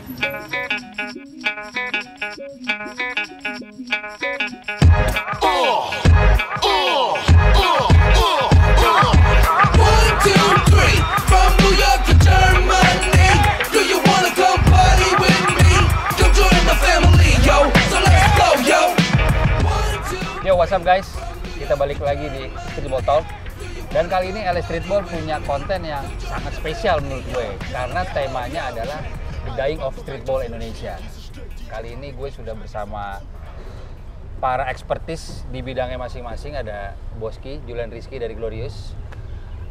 Yo, what's up guys? Kita balik lagi di Streetball Talk. Dan kali ini LA Streetball punya konten yang sangat spesial menurut gue. Karena temanya adalah The Dying of Streetball Indonesia. Kali ini gue sudah bersama para ekspertis di bidangnya masing-masing. Ada Boski, Julian Rizky dari Glorious.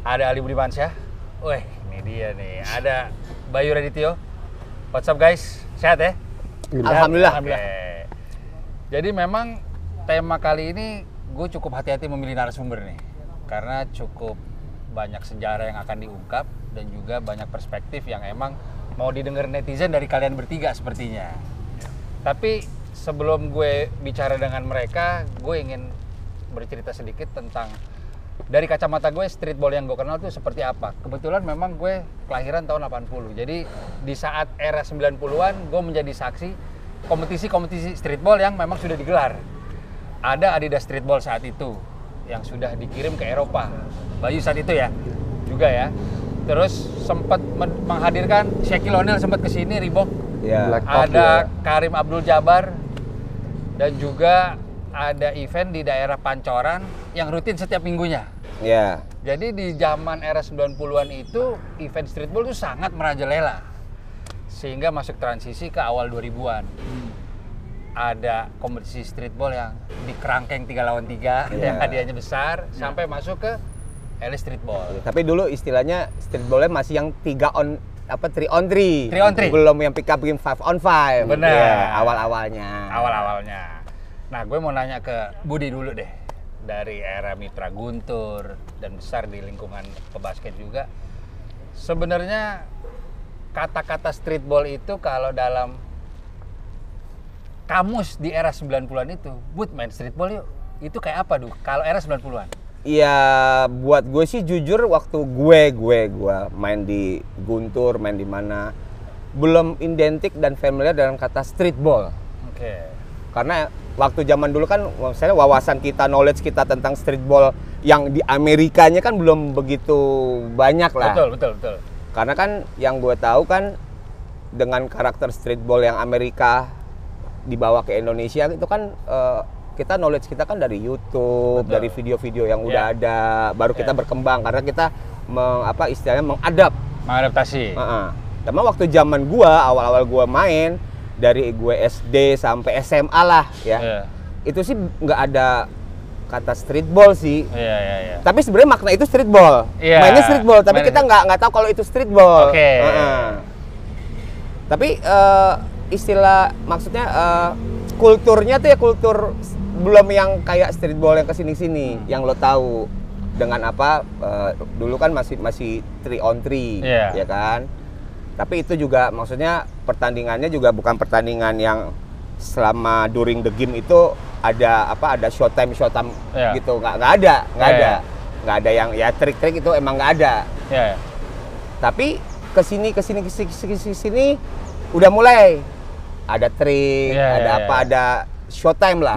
Ada Ali Budimansyah. Wih, ini dia nih. Ada Bayu Radityo. What's up guys? Sehat ya? Alhamdulillah. Okay. Jadi memang tema kali ini gue cukup hati-hati memilih narasumber nih, karena cukup banyak sejarah yang akan diungkap dan juga banyak perspektif yang emang mau didengar netizen dari kalian bertiga sepertinya. Tapi sebelum gue bicara dengan mereka, gue ingin bercerita sedikit tentang dari kacamata gue streetball yang gue kenal tuh seperti apa. Kebetulan memang gue kelahiran tahun 80, jadi di saat era 90-an gue menjadi saksi kompetisi-kompetisi streetball yang memang sudah digelar. Ada Adidas Streetball saat itu yang sudah dikirim ke Eropa. Bayu saat itu ya, juga ya. Terus sempat menghadirkan Shaquille O'Neal, sempat kesini Reebok. Ya. Ada Karim Abdul Jabbar dan juga ada event di daerah Pancoran yang rutin setiap minggunya. Ya. Jadi di zaman era 90-an itu event streetball itu sangat merajalela. Sehingga masuk transisi ke awal 2000-an. Ada kompetisi streetball yang di kerangkeng 3 lawan 3 yang hadiahnya besar sampai masuk ke LA Streetball. Tapi dulu istilahnya streetballnya masih yang 3 on 3 on 3. 3 on 3. Belum yang pick up game 5 on 5. Benar. Ya, awal-awalnya. Awal-awalnya. Nah, gue mau nanya ke Budi dulu deh. Dari era Mitra Guntur dan besar di lingkungan pebasket juga. Sebenarnya kata-kata streetball itu kalau dalam kamus di era 90-an itu, Bud main streetball yuk. Itu kayak apa tuh kalau era 90-an? Iya, buat gue sih jujur waktu gue main di Guntur, main di mana, belum identik dan familiar dengan kata streetball. Oke. Karena waktu zaman dulu kan misalnya wawasan kita, knowledge kita tentang streetball yang di Amerikanya kan belum begitu banyak lah. Betul. Karena kan yang gue tahu kan dengan karakter streetball yang Amerika dibawa ke Indonesia itu kan kita knowledge kita kan dari YouTube, dari video-video yang udah ada, baru kita berkembang karena kita istilahnya mengadaptasi. Tapi waktu zaman gua awal-awal gua main dari gue SD sampai SMA lah ya. Itu sih nggak ada kata streetball sih. Tapi sebenarnya makna itu streetball. Mainnya streetball, tapi kita nggak tahu kalau itu streetball. Tapi istilah maksudnya kulturnya tuh ya kultur belum yang kayak streetball yang kesini-sini yang lo tahu dengan apa dulu kan masih 3 on 3 ya kan. Tapi itu juga maksudnya pertandingannya juga bukan pertandingan yang selama during the game itu ada showtime gitu nggak ada yang ya trik-trik itu emang nggak ada. Tapi kesini udah mulai ada trik, ada showtime lah,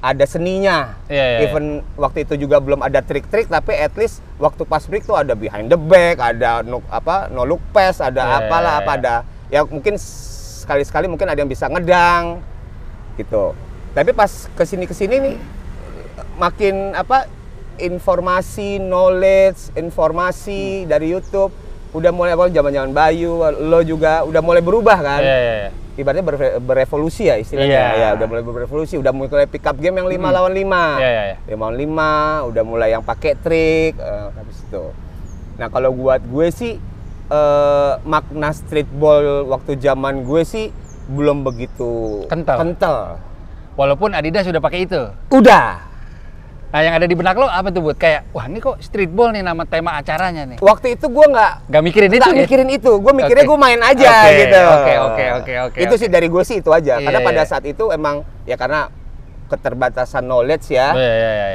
ada seninya. Even waktu itu juga belum ada trik-trik, tapi at least waktu pas break tuh ada behind the back, ada no look pass, ada ada ya mungkin sekali-sekali mungkin ada yang bisa ngedang gitu. Tapi pas kesini nih makin informasi, knowledge, informasi dari YouTube udah mulai zaman-zaman Bayu, lo juga udah mulai berubah kan? Ibaratnya berevolusi ya istilahnya. Ya udah mulai berevolusi, udah mulai pick up game yang 5 lawan 5. 5 lawan 5, udah mulai yang pakai trik habis itu. Nah, kalau buat gue sih makna streetball waktu zaman gue sih belum begitu kental. Walaupun Adidas sudah pakai itu. Udah. Nah, yang ada di benak lo apa tuh, Bud? Kayak, wah ini kok streetball nih nama tema acaranya nih. Waktu itu gue nggak mikirin itu. Gue mikirnya gue main aja gitu. Oke. Itu sih dari gue sih itu aja. Karena pada saat itu emang ya karena keterbatasan knowledge ya.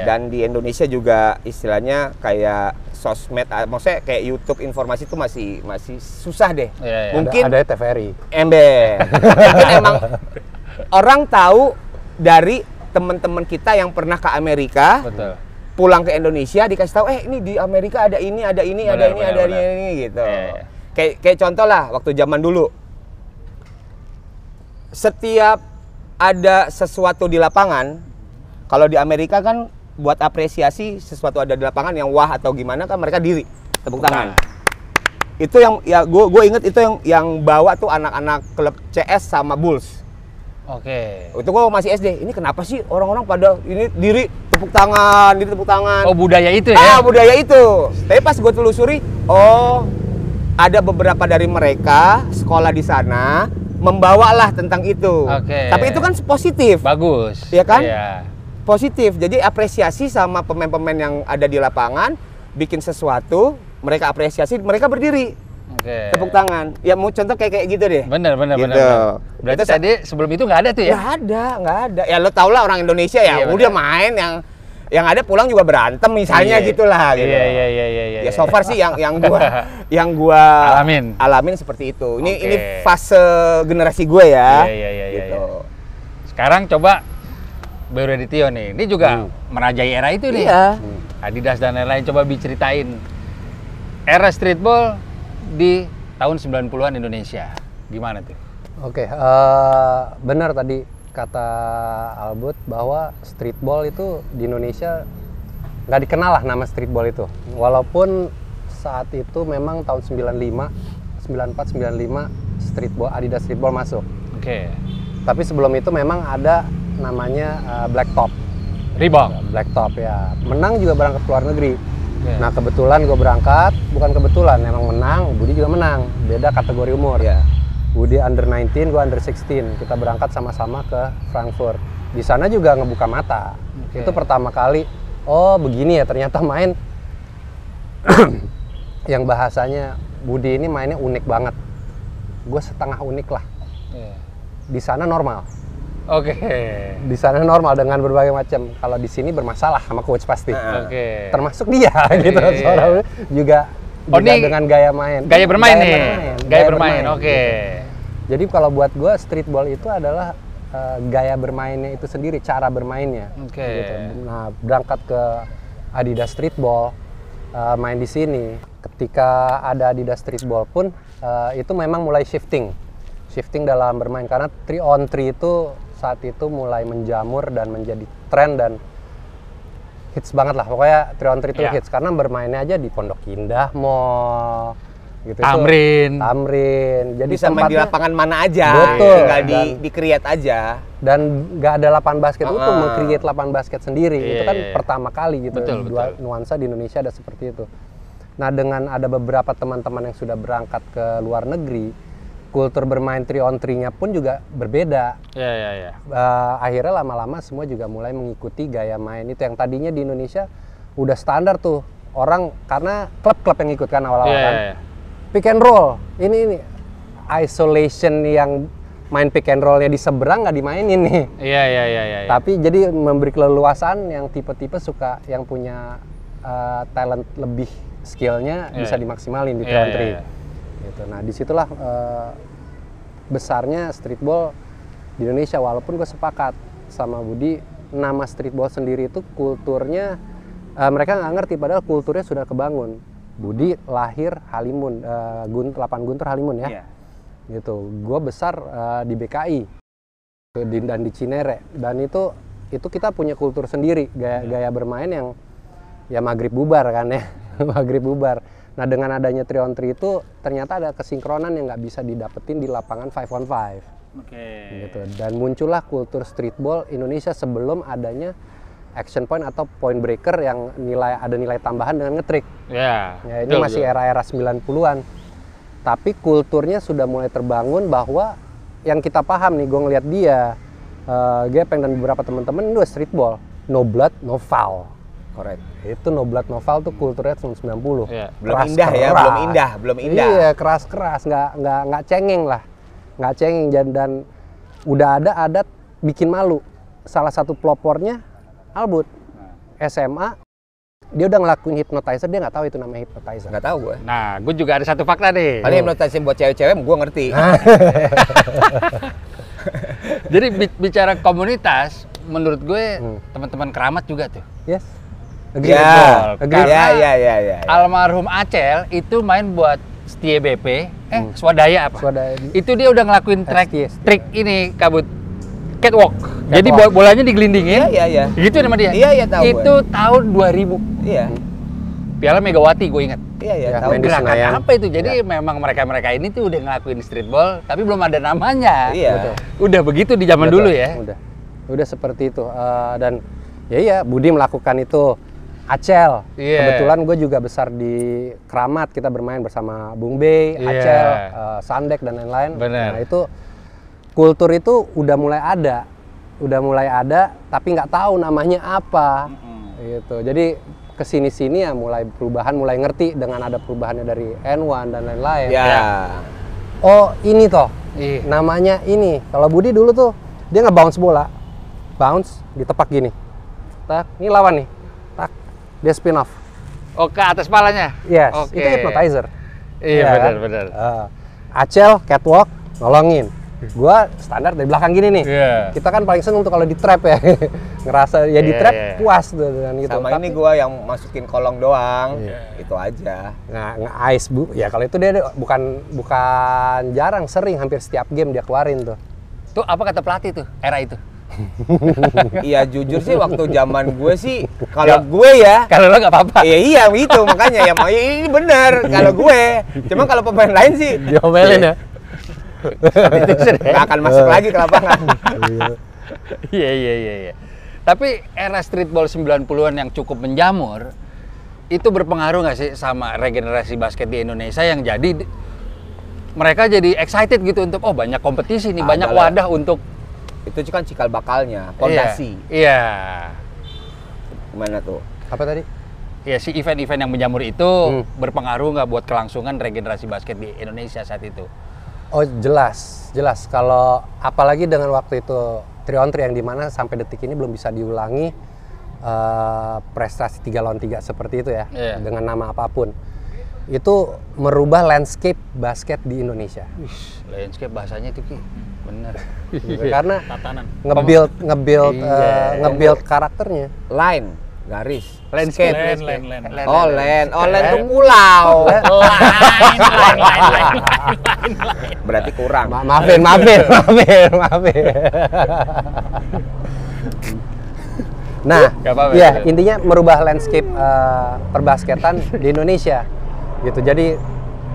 Dan di Indonesia juga istilahnya kayak sosmed, maksudnya kayak YouTube informasi itu masih susah deh. Mungkin ada TVRI. Ember. Mungkin emang orang tahu dari teman-teman kita yang pernah ke Amerika. Betul. Pulang ke Indonesia dikasih tahu, ini di Amerika ada ini gitu. Kayak contoh lah waktu zaman dulu. Setiap ada sesuatu di lapangan, kalau di Amerika kan buat apresiasi sesuatu ada di lapangan yang wah atau gimana kan mereka diri tepuk tangan. Itu yang ya gue inget itu yang bawa tuh anak-anak klub CS sama Bulls. Oke. Itu gue masih SD. Ini kenapa sih orang-orang pada ini diri tepuk tangan. Oh, budaya itu ya? Budaya itu. Tapi pas gue telusuri, ada beberapa dari mereka sekolah di sana membawalah tentang itu. Oke. Tapi itu kan positif. Bagus. Ya kan? Iya. Positif. Jadi apresiasi sama pemain-pemain yang ada di lapangan, bikin sesuatu, mereka apresiasi, mereka berdiri. Tepuk tangan. Ya mau contoh kayak gitu deh. Bener. Berarti itu tadi sebelum itu nggak ada tuh ya? Nggak ada. Ya lo tau lah orang Indonesia ya, udah main yang ada pulang juga berantem misalnya gitulah gitu. Iya. Ya so far sih yang gua alamin seperti itu. Ini fase generasi gue ya. Gitu. Sekarang coba Bayu Radityo nih. Ini juga merajai era itu nih. Iya. Adidas dan lain-lain, coba diceritain era streetball di tahun 90-an Indonesia. Gimana tuh? Oke, benar tadi kata Albut bahwa streetball itu di Indonesia nggak dikenal lah nama streetball itu. Walaupun saat itu memang tahun 94, 95 streetball, Adidas streetball masuk. Oke. Tapi sebelum itu memang ada namanya Blacktop. Reebok. Blacktop ya. Menang juga berangkat ke luar negeri. Nah kebetulan gue berangkat, bukan kebetulan, emang menang, Budi juga menang, beda kategori umur. Budi under 19, gue under 16, kita berangkat sama-sama ke Frankfurt. Di sana juga ngebuka mata. Itu pertama kali, begini ya ternyata main yang bahasanya Budi ini mainnya unik banget. Gue setengah unik lah. Di sana normal. Di sana normal dengan berbagai macam. Kalau di sini bermasalah sama coach pasti. Termasuk dia gitu. Soalnya juga dengan gaya main. Gaya bermain nih. Gaya bermain. Jadi kalau buat gue streetball itu adalah gaya bermainnya itu sendiri, cara bermainnya. Gitu. Nah, berangkat ke Adidas streetball, main di sini. Ketika ada Adidas streetball pun itu memang mulai shifting dalam bermain karena 3-on-3 itu saat itu mulai menjamur dan menjadi tren dan hits banget lah, pokoknya 3-on-3 itu hits karena bermainnya aja di Pondok Indah Mall gitu. Tamrin. Jadi bisa main di lapangan mana aja. Betul. Tinggal di-create aja. Dan nggak ada lapangan basket utuh, meng-create lapangan basket sendiri. Itu kan pertama kali gitu. Betul. Nuansa di Indonesia ada seperti itu. Nah, dengan ada beberapa teman-teman yang sudah berangkat ke luar negeri, kultur bermain 3-on-3-nya pun juga berbeda. Akhirnya lama-lama semua juga mulai mengikuti gaya main itu yang tadinya di Indonesia udah standar tuh orang karena klub-klub yang ikut kan awal-awal kan. Pick and roll, ini isolation yang main pick and rollnya di seberang nggak dimainin nih. Tapi jadi memberi keleluasan yang tipe-tipe suka yang punya talent lebih skillnya bisa dimaksimalin di 3-on-3. Gitu. Nah disitulah besarnya streetball di Indonesia. Walaupun gue sepakat sama Budi, nama streetball sendiri itu kulturnya mereka nggak ngerti, padahal kulturnya sudah kebangun. Budi lahir Halimun, lapangan Guntur Halimun ya. Gitu. Gue besar di BKI dan di Cinere, dan itu kita punya kultur sendiri, gaya bermain yang ya maghrib bubar kan ya. Maghrib bubar. Nah dengan adanya 3-on-3 itu ternyata ada kesinkronan yang nggak bisa didapetin di lapangan 5-on-5. Gitu. Dan muncullah kultur streetball Indonesia sebelum adanya action point atau point breaker yang ada nilai tambahan dengan ngetrik. Ya ini masih era-era 90-an. Tapi kulturnya sudah mulai terbangun bahwa yang kita paham nih, gue ngeliat dia, Gepeng dan beberapa teman-teman itu streetball, no blood, no foul. Correct. Itu no blood no foul tuh kulturnya tahun 90. Belum indah ya, belum indah. Iya, keras-keras, nggak cengeng lah. Nggak cengeng dan udah ada adat bikin malu. Salah satu pelopornya Albut. SMA Dia udah ngelakuin hypnotizer, dia nggak tahu itu namanya hypnotizer. Nggak tahu gue. Nah, gue juga ada satu fakta nih. Paling hypnotizer buat cewek-cewek gue ngerti. Jadi bicara komunitas, menurut gue teman-teman keramat juga tuh. Yes. Ya, Karena almarhum Acel itu main buat Setia BP, Swadaya apa? Swadaya. Itu dia udah ngelakuin STS. trik ini kabut catwalk. Jadi bolanya digelindingin. Iya. Gitu nama dia. Iya, tahu. Itu tahun 2000. Iya. Piala Megawati gue ingat. Iya, tahu. tahu. Di Gerakan Senayan. apa itu? Jadi memang mereka ini tuh udah ngelakuin streetball, tapi belum ada namanya. Iya. Betul. Udah begitu di zaman dulu ya. Udah seperti itu. Dan ya Budi melakukan itu. Acel, kebetulan gue juga besar di Keramat, kita bermain bersama Bung Bey, Acel, Sandek dan lain-lain. Nah itu kultur itu udah mulai ada, tapi nggak tahu namanya apa, gitu. Jadi kesini-sini ya mulai perubahan, mulai ngerti dengan ada perubahannya dari N1 dan lain-lain. Oh ini toh, namanya ini. Kalau Budi dulu tuh dia nge-bounce bola, ditepak gini, tak, ini lawan nih. Dia spin off. Oh, ke atas palanya? Yes, okay. Itu hypnotizer. Iya, benar. Acel, catwalk, nolongin. Gua standar dari belakang gini nih. Kita kan paling seneng tuh kalau di trap ya. Ngerasa ya di trap puas tuh dengan gitu. Sama ini gua yang masukin kolong doang. Itu aja. Nah, nge-ice Bu. Ya kalau itu dia bukan jarang, sering hampir setiap game dia keluarin tuh. Tuh apa kata pelatih tuh era itu? Iya jujur sih waktu zaman gue sih kalau gue ya kalau lo nggak apa-apa iya itu makanya ya ini bener kalau gue cuma kalau pemain lain sih diomelin ya nggak akan masuk lagi ke lapangan. Iya. Tapi era streetball 90-an yang cukup menjamur itu berpengaruh nggak sih sama regenerasi basket di Indonesia yang jadi mereka jadi excited gitu untuk banyak kompetisi nih, banyak wadah untuk itu kan cikal bakalnya, fondasi. Iya. Gimana tuh? Apa tadi? Ya si event-event yang menjamur itu berpengaruh nggak buat kelangsungan regenerasi basket di Indonesia saat itu? Oh jelas. Kalau apalagi dengan waktu itu 3-on-3 yang dimana sampai detik ini belum bisa diulangi prestasi 3 lawan 3 seperti itu ya, dengan nama apapun. Itu merubah landscape basket di Indonesia. Landscape bahasanya itu Ki. Bener. Karena nge-build karakternya. Line, garis, landscape. Land. Oh, land itu pulau. Line. Berarti kurang. Maafin. Nah, ya intinya merubah landscape perbasketan di Indonesia. Gitu. Jadi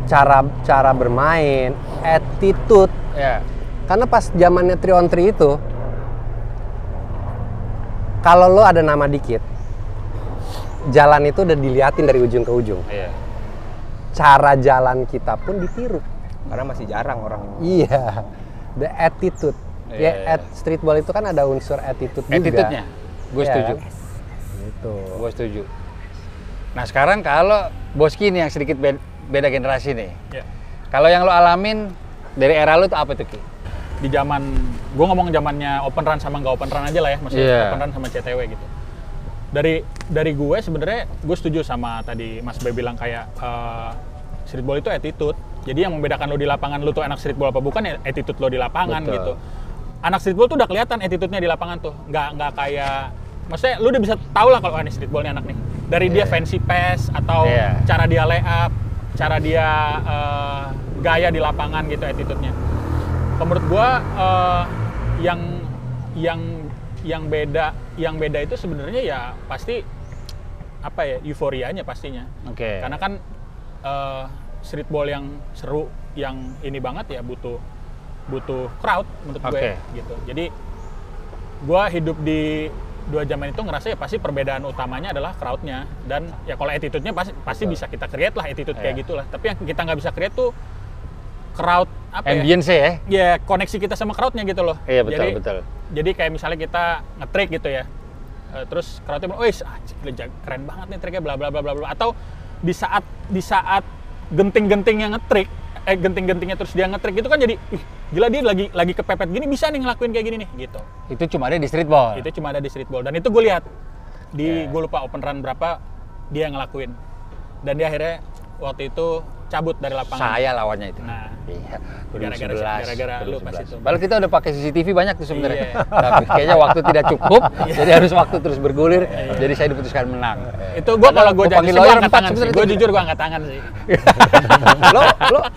cara bermain, attitude. Karena pas zamannya 3-on-3 itu, kalau lo ada nama dikit, jalan itu udah diliatin dari ujung ke ujung. Cara jalan kita pun ditiru. Karena masih jarang orang. Iya, the attitude. Streetball itu kan ada unsur attitude juga. Attitude-nya, gue setuju. Kan? Gitu. Gue setuju. Nah sekarang kalau Boski nih yang sedikit beda generasi nih. Kalau yang lo alamin dari era lo tuh apa tuh Ki? Di zaman, gue ngomong zamannya open run sama nggak open run aja lah ya, maksudnya open run sama CTW gitu. Dari gue sebenarnya gue setuju sama tadi Mas Bay bilang kayak streetball itu attitude. Jadi yang membedakan lo di lapangan lo tuh anak streetball apa bukan ya attitude lo di lapangan. Betul. Gitu. Anak streetball tuh udah kelihatan attitude-nya di lapangan tuh, nggak kayak, maksudnya lo udah bisa tahu lah kalau ini streetball nih anak nih. Dari dia fancy pass atau cara dia lay up, cara dia gaya di lapangan gitu attitude-nya. Menurut gua yang beda itu sebenarnya ya pasti apa ya, euforianya pastinya. Karena kan streetball yang seru, yang ini banget ya butuh crowd menurut gue gitu. Jadi gua hidup di dua zaman itu ngerasa ya pasti perbedaan utamanya adalah crowd-nya, dan ya kalau attitude-nya pasti bisa kita create lah attitude kayak gitulah. Tapi yang kita nggak bisa create tuh crowd apa ambience ya? Ya koneksi kita sama crowd-nya gitu loh. Iya betul. Jadi kayak misalnya kita nge-trick gitu ya, terus crowd-nya bilang, "Wih, keren banget nih tricknya bla bla bla bla bla." Atau di saat genting-gentingnya nge-trick, genting-gentingnya terus dia nge-trick itu kan jadi, ih gila dia lagi kepepet gini bisa nih ngelakuin kayak gini nih gitu. Itu cuma ada di streetball. Itu cuma ada di streetball, dan itu gue lihat di gue lupa open run berapa, dia yang ngelakuin. Dan dia akhirnya waktu itu cabut dari lapangan. Saya lawannya itu. Nah, iya. gara-gara lu pas itu. Padahal kita udah pakai CCTV banyak tuh sebenarnya. Tapi kayaknya waktu tidak cukup, jadi harus waktu terus bergulir. Jadi saya diputuskan menang. Itu kalau gue jadi gue angkat tangan sih. Gue jujur gue angkat tangan sih.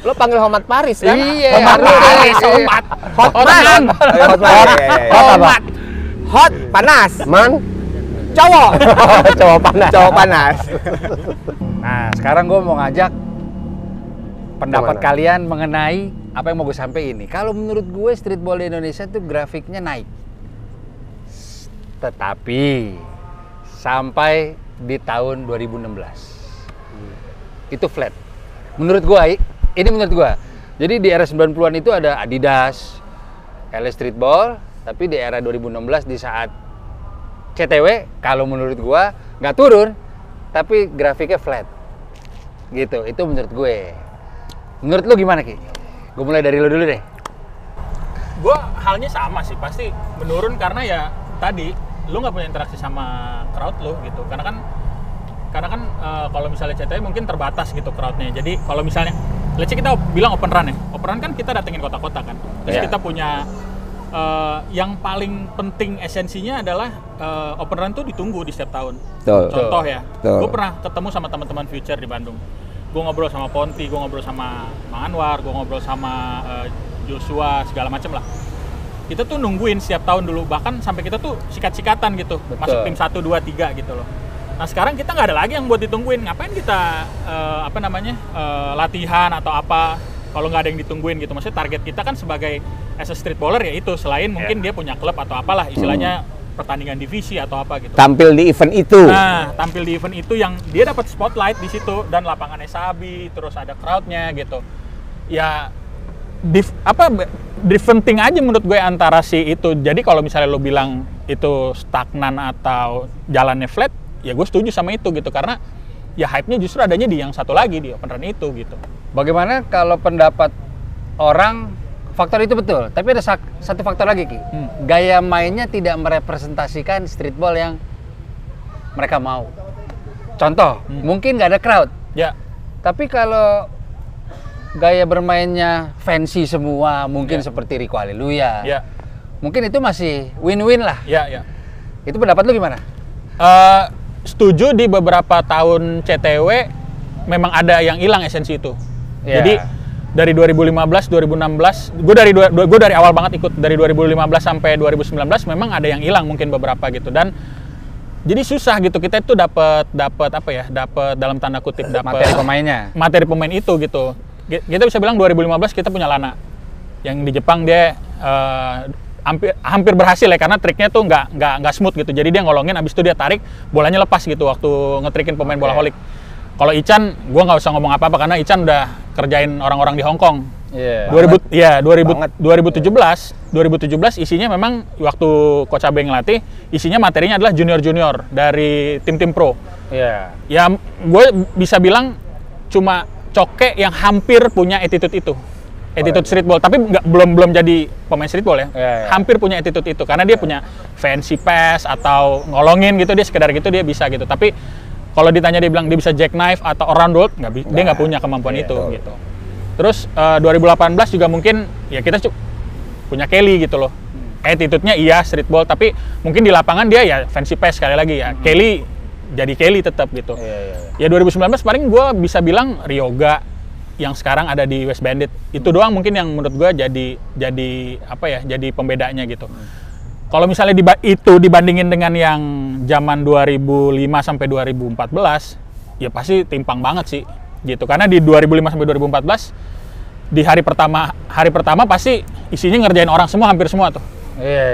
lo panggil Homad Paris kan? Iya. Homad Paris, Homad. Hotman. Hot, hot, panas. Man, Cowok. cowok panas. Cowok panas. Nah, sekarang gue mau ngajak pendapat Gimana? kalian mengenai apa yang mau gue sampaikan ini. Kalau menurut gue streetball di Indonesia tuh grafiknya naik. Tetapi sampai di tahun 2016 itu flat. Menurut gue, ini menurut gue. Jadi di era 90-an itu ada Adidas, LA Streetball, tapi di era 2016 di saat CTW, kalau menurut gue nggak turun, tapi grafiknya flat. Gitu, itu menurut gue. Menurut lu gimana, Ki? Gue mulai dari lu dulu deh. Gue halnya sama sih, pasti menurun karena ya tadi lu nggak punya interaksi sama crowd lu gitu. Karena kan kalau misalnya CTW mungkin terbatas gitu crowdnya. Jadi kalau misalnya, let's say kita bilang open run ya. Open run kan kita datengin kota-kota kan. Terus kita punya yang paling penting esensinya adalah open run tuh ditunggu di setiap tahun. Betul. Contoh ya, Betul. gue pernah ketemu sama teman-teman Future di Bandung. Gue ngobrol sama Ponti, gue ngobrol sama Mang Anwar, gue ngobrol sama Joshua, segala macem lah. Kita tuh nungguin setiap tahun dulu, bahkan sampai kita tuh sikat-sikatan gitu. Betul. Masuk tim 1, 2, 3 gitu loh. Nah sekarang kita nggak ada lagi yang buat ditungguin. Ngapain kita latihan atau apa kalau nggak ada yang ditungguin gitu. Maksudnya target kita kan sebagai as a streetballer ya itu, selain mungkin dia punya klub atau apalah istilahnya pertandingan divisi atau apa gitu. Tampil di event itu. Nah, tampil di event itu yang dia dapat spotlight di situ dan lapangannya sabi, terus ada crowdnya gitu. Ya different aja menurut gue antara si itu. Jadi kalau misalnya lo bilang itu stagnan atau jalannya flat, ya gue setuju sama itu gitu karena ya hype-nya justru adanya di yang satu lagi di open run itu gitu. Bagaimana kalau pendapat orang faktor itu betul, tapi ada satu faktor lagi, Ki. Gaya mainnya tidak merepresentasikan streetball yang mereka mau. Contoh, mungkin nggak ada crowd. Ya. Tapi kalau gaya bermainnya fancy semua, mungkin seperti Rico Haleluya. Ya. Mungkin itu masih win-win lah. Ya. Itu pendapat lu gimana? Setuju di beberapa tahun CTW memang ada yang hilang esensi itu. Ya. Jadi dari 2015, 2016, gue dari awal banget ikut dari 2015 sampai 2019 memang ada yang hilang mungkin beberapa gitu dan jadi susah gitu kita itu dapat dalam tanda kutip dapat materi pemain itu gitu. Kita bisa bilang 2015 kita punya Lana yang di Jepang dia hampir berhasil ya karena triknya tuh nggak smooth gitu. Jadi dia ngolongin abis itu dia tarik bolanya lepas gitu waktu ngetrikin pemain bola holik. Kalau Ichan, gue nggak usah ngomong apa-apa karena Ichan udah kerjain orang-orang di Hong Kong. 2017 isinya memang waktu Coach Abe ngelatih, isinya materinya adalah junior-junior dari tim-tim pro. Ya gue bisa bilang cuma Coke yang hampir punya attitude itu. Attitude streetball, tapi belum jadi pemain streetball ya. Hampir punya attitude itu karena dia punya fancy pass atau ngolongin gitu, dia sekedar gitu dia bisa gitu. Tapi kalau ditanya dia bilang dia bisa jackknife atau around road, dia nggak punya kemampuan itu gitu. Terus 2018 juga mungkin ya kita punya Kelly gitu loh. Attitude-nya iya streetball, tapi mungkin di lapangan dia ya fancy pass sekali lagi ya. Kelly jadi Kelly tetap gitu. Ya 2019 paling gue bisa bilang Ryoga yang sekarang ada di West Bandit. Itu doang mungkin yang menurut gue jadi pembedanya gitu. Kalau misalnya itu dibandingin dengan yang zaman 2005 sampai 2014, ya pasti timpang banget sih, gitu. Karena di 2005 sampai 2014 di hari pertama pasti isinya ngerjain orang semua, hampir semua tuh,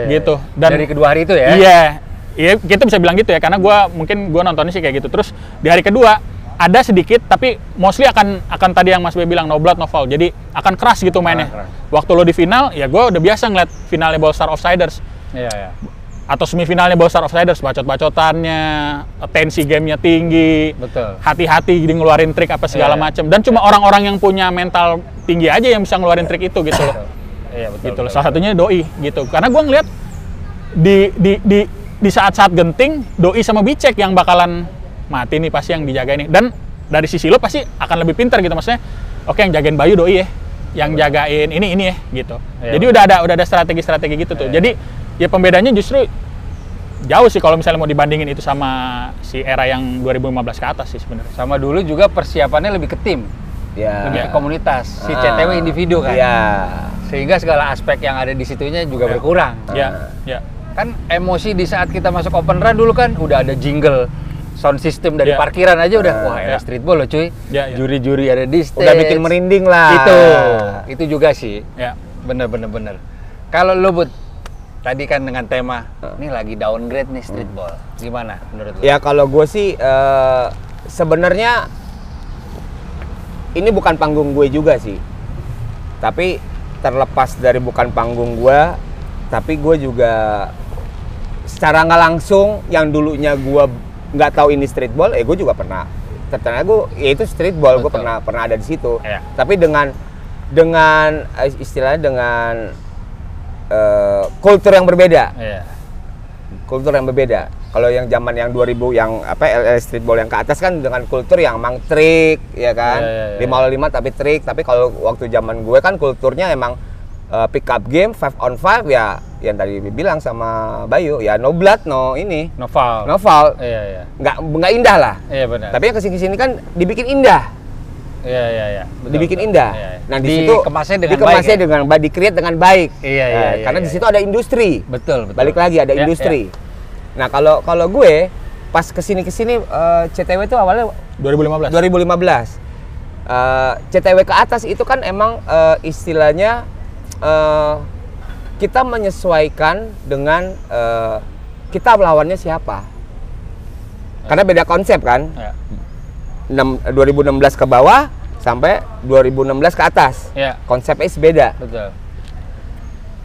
gitu. Dan dari kedua hari itu ya? Iya, kita bisa bilang gitu ya, karena gue nontonnya sih kayak gitu. Terus di hari kedua ada sedikit, tapi mostly akan tadi yang Mas Bey bilang no blood no foul, jadi akan keras gitu mainnya. Waktu lo di final, ya gue udah biasa ngeliat finalnya Ball Star Offsiders. Atau semifinalnya Ball Star Offsiders, bacot-bacotannya, tensi gamenya tinggi, hati-hati di ngeluarin trik apa segala macam. Dan cuma orang-orang yang punya mental tinggi aja yang bisa ngeluarin trik itu gitu loh. Gitu loh. Salah satunya Doi gitu. Karena gue ngeliat di saat-saat genting Doi sama Bicek yang bakalan mati nih pasti yang dijaga ini. Dan dari sisi lo pasti akan lebih pintar gitu, maksudnya oke yang jagain Bayu doi ya, yang jagain ini ya gitu. Jadi udah ada strategi-strategi gitu tuh. Jadi ya pembedanya justru jauh sih kalau misalnya mau dibandingin itu sama si era yang 2015 ke atas sih sebenarnya. Sama dulu juga persiapannya lebih ke tim, lebih ke komunitas. Si CTW individu kan. Sehingga segala aspek yang ada di situnya juga berkurang. Kan emosi di saat kita masuk open run dulu kan udah ada jingle, sound system dari parkiran aja udah wah era streetball loh cuy. Juri-juri ada di stage. Udah bikin merinding lah. Itu juga sih. Bener. Kalau lo Bud, tadi kan dengan tema ini lagi downgrade nih streetball. Gimana menurut lo? Ya kalau gue sih sebenarnya ini bukan panggung gue juga sih. Tapi terlepas dari bukan panggung gue, tapi gue juga secara nggak langsung yang dulunya gue nggak tahu ini streetball, gue juga pernah. Ternyata gue, ya itu streetball, gue pernah ada di situ. Tapi dengan istilahnya dengan kultur yang berbeda. Kultur yang berbeda. Kalau yang zaman yang 2000 yang LL streetball yang ke atas kan dengan kultur yang emang trik, ya kan. 5-5 tapi trik. Tapi kalau waktu zaman gue kan kulturnya emang pick up game 5 on 5 ya yang tadi bilang sama Bayu ya no blood no foul. Nggak indah lah. Benar. Tapi yang kesini kan dibikin indah. Betul, dibikin indah. Nah di situ dikemasnya dengan baik, di-create dengan baik. Karena di situ ada industri. Betul. Balik lagi ada industri. Nah kalau gue pas kesini CTW itu awalnya 2015. CTW ke atas itu kan emang istilahnya kita menyesuaikan dengan kita lawannya siapa. Karena beda konsep kan. 2016 ke bawah sampai 2016 ke atas. Konsepnya beda. Betul.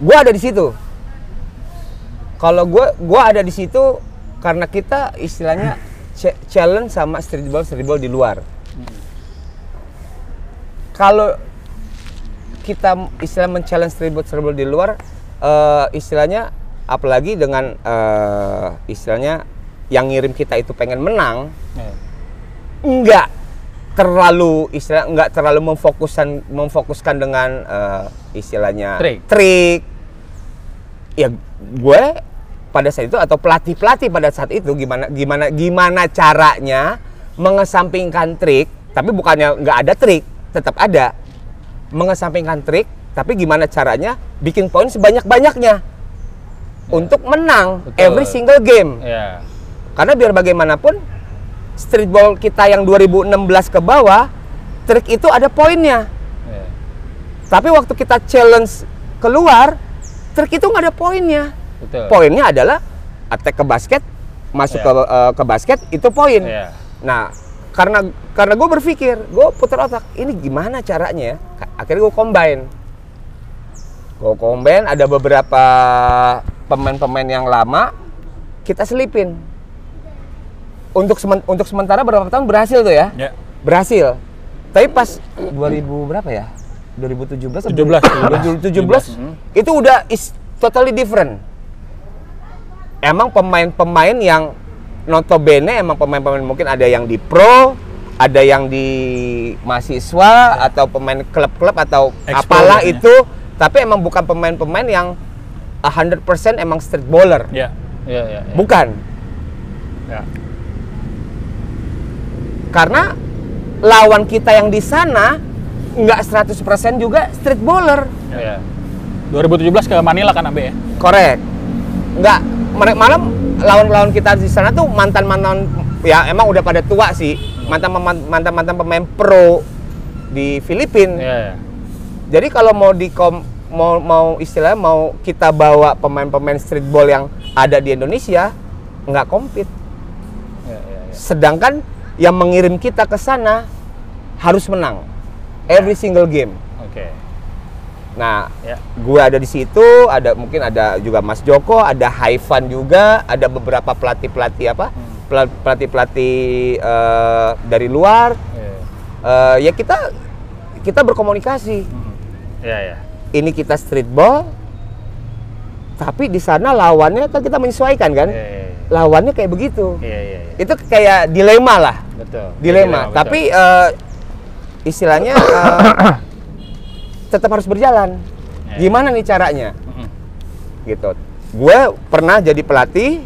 Gua ada di situ. Kalau gua ada di situ karena kita istilahnya challenge sama streetball di luar. Kalau kita istilah men-challenge streetball di luar, istilahnya apalagi dengan istilahnya yang ngirim kita itu pengen menang, nggak terlalu memfokuskan dengan istilahnya trik. Ya gue pada saat itu atau pelatih pada saat itu gimana caranya mengesampingkan trik, tapi bukannya nggak ada trik, tetap ada. Mengesampingkan trik, tapi gimana caranya bikin poin sebanyak-banyaknya untuk menang every single game. Karena biar bagaimanapun streetball kita yang 2016 ke bawah, trik itu ada poinnya. Tapi waktu kita challenge keluar, trik itu nggak ada poinnya. Poinnya adalah attack ke basket, masuk ke basket itu poin. Nah, karena gue berpikir, gue putar otak, ini gimana caranya ya? Akhirnya gue combine, ada beberapa pemain-pemain yang lama kita selipin. Untuk sementara berapa tahun berhasil tuh ya? Berhasil. Tapi pas 2000 berapa ya? 2017 itu udah is totally different. Emang pemain-pemain yang notabene emang pemain-pemain mungkin ada yang di pro, ada yang di mahasiswa atau pemain klub-klub atau apalah itu, tapi emang bukan pemain-pemain yang 100% emang streetballer. Bukan. Karena lawan kita yang di sana nggak 100% juga streetballer. 2017 ke Manila kan Abe ya? Korek. Nggak, malam lawan-lawan kita di sana tuh mantan-mantan ya emang udah pada tua sih, mantan pemain pro di Filipina. Jadi kalau mau istilahnya mau kita bawa pemain-pemain streetball yang ada di Indonesia nggak compete. Sedangkan yang mengirim kita ke sana harus menang every single game. Nah, gue ada di situ, mungkin ada juga Mas Joko, ada Haifan juga, ada beberapa pelatih dari luar. Ya kita berkomunikasi. Ini kita streetball, tapi di sana lawannya kan kita menyesuaikan kan. lawannya kayak begitu. Iya. Itu kayak dilema lah. Betul. Dilema. Tapi istilahnya tetap harus berjalan. Gimana nih caranya? Gitu. Gue pernah jadi pelatih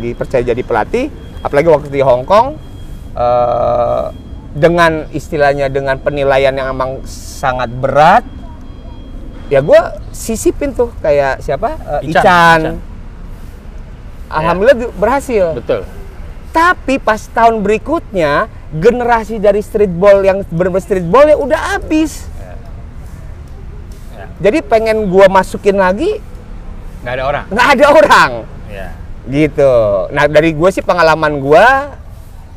dipercaya jadi pelatih, apalagi waktu di Hong Kong, dengan istilahnya dengan penilaian yang emang sangat berat. Ya gue sisipin tuh kayak siapa? Ichan. Alhamdulillah berhasil. Betul. Tapi pas tahun berikutnya generasi dari streetball yang benar-benar streetball ya udah habis. Jadi pengen gue masukin lagi nggak ada orang. Ya. Gitu. Nah dari gue sih pengalaman gue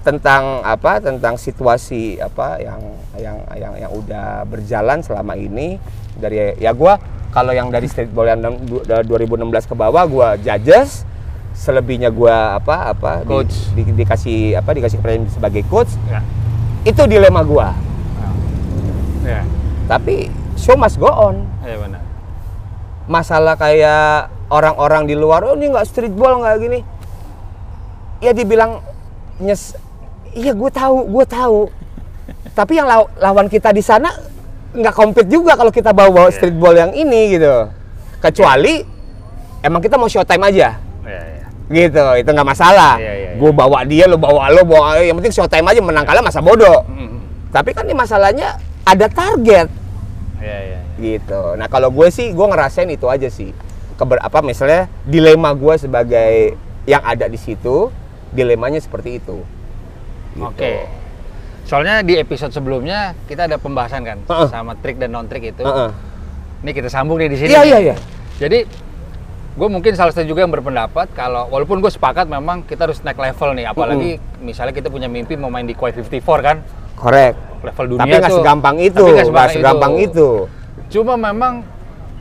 tentang situasi yang udah berjalan selama ini dari ya gue kalau yang dari streetball yang 2016 ke bawah gue judges, selebihnya gue coach. dikasih kepercayaan sebagai coach. Ya. Itu dilema gue. Ya. Tapi show must go on. Iya benar. Masalah kayak orang-orang di luar, oh ini nggak streetball nggak gini. Ya dibilang iya gue tahu. Tapi yang lawan kita di sana nggak compete juga kalau kita bawa streetball yang ini gitu. Kecuali emang kita mau showtime aja. Gitu, itu nggak masalah. Gue bawa dia, lo bawa, yang penting showtime aja, menang kalah masa bodoh. Tapi kan ini masalahnya ada target. Gitu. Nah kalau gue sih, gue ngerasain itu aja sih. Misalnya dilema gue sebagai yang ada di situ, dilemanya seperti itu. Gitu. Oke. Soalnya di episode sebelumnya kita ada pembahasan kan sama trik dan non trik itu. Ini kita sambung nih di sini. Iya. Jadi gue mungkin salah satu juga yang berpendapat kalau walaupun gue sepakat memang kita harus naik level nih, apalagi misalnya kita punya mimpi mau main di Kuwait 54 kan. Korek. Level dunia tapi nggak segampang itu. Cuma memang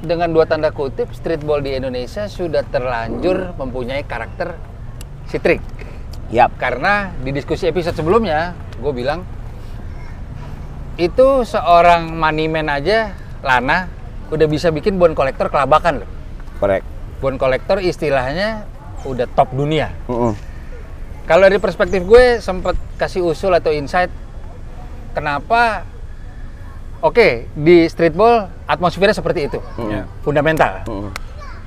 dengan dua tanda kutip streetball di Indonesia sudah terlanjur mempunyai karakter si trik. Yap. Karena di diskusi episode sebelumnya gue bilang itu seorang moneyman aja, Lana udah bisa bikin bone collector kelabakan loh. Korek. Bone collector istilahnya udah top dunia. Kalau dari perspektif gue sempat kasih usul atau insight kenapa di streetball atmosfernya seperti itu, fundamental.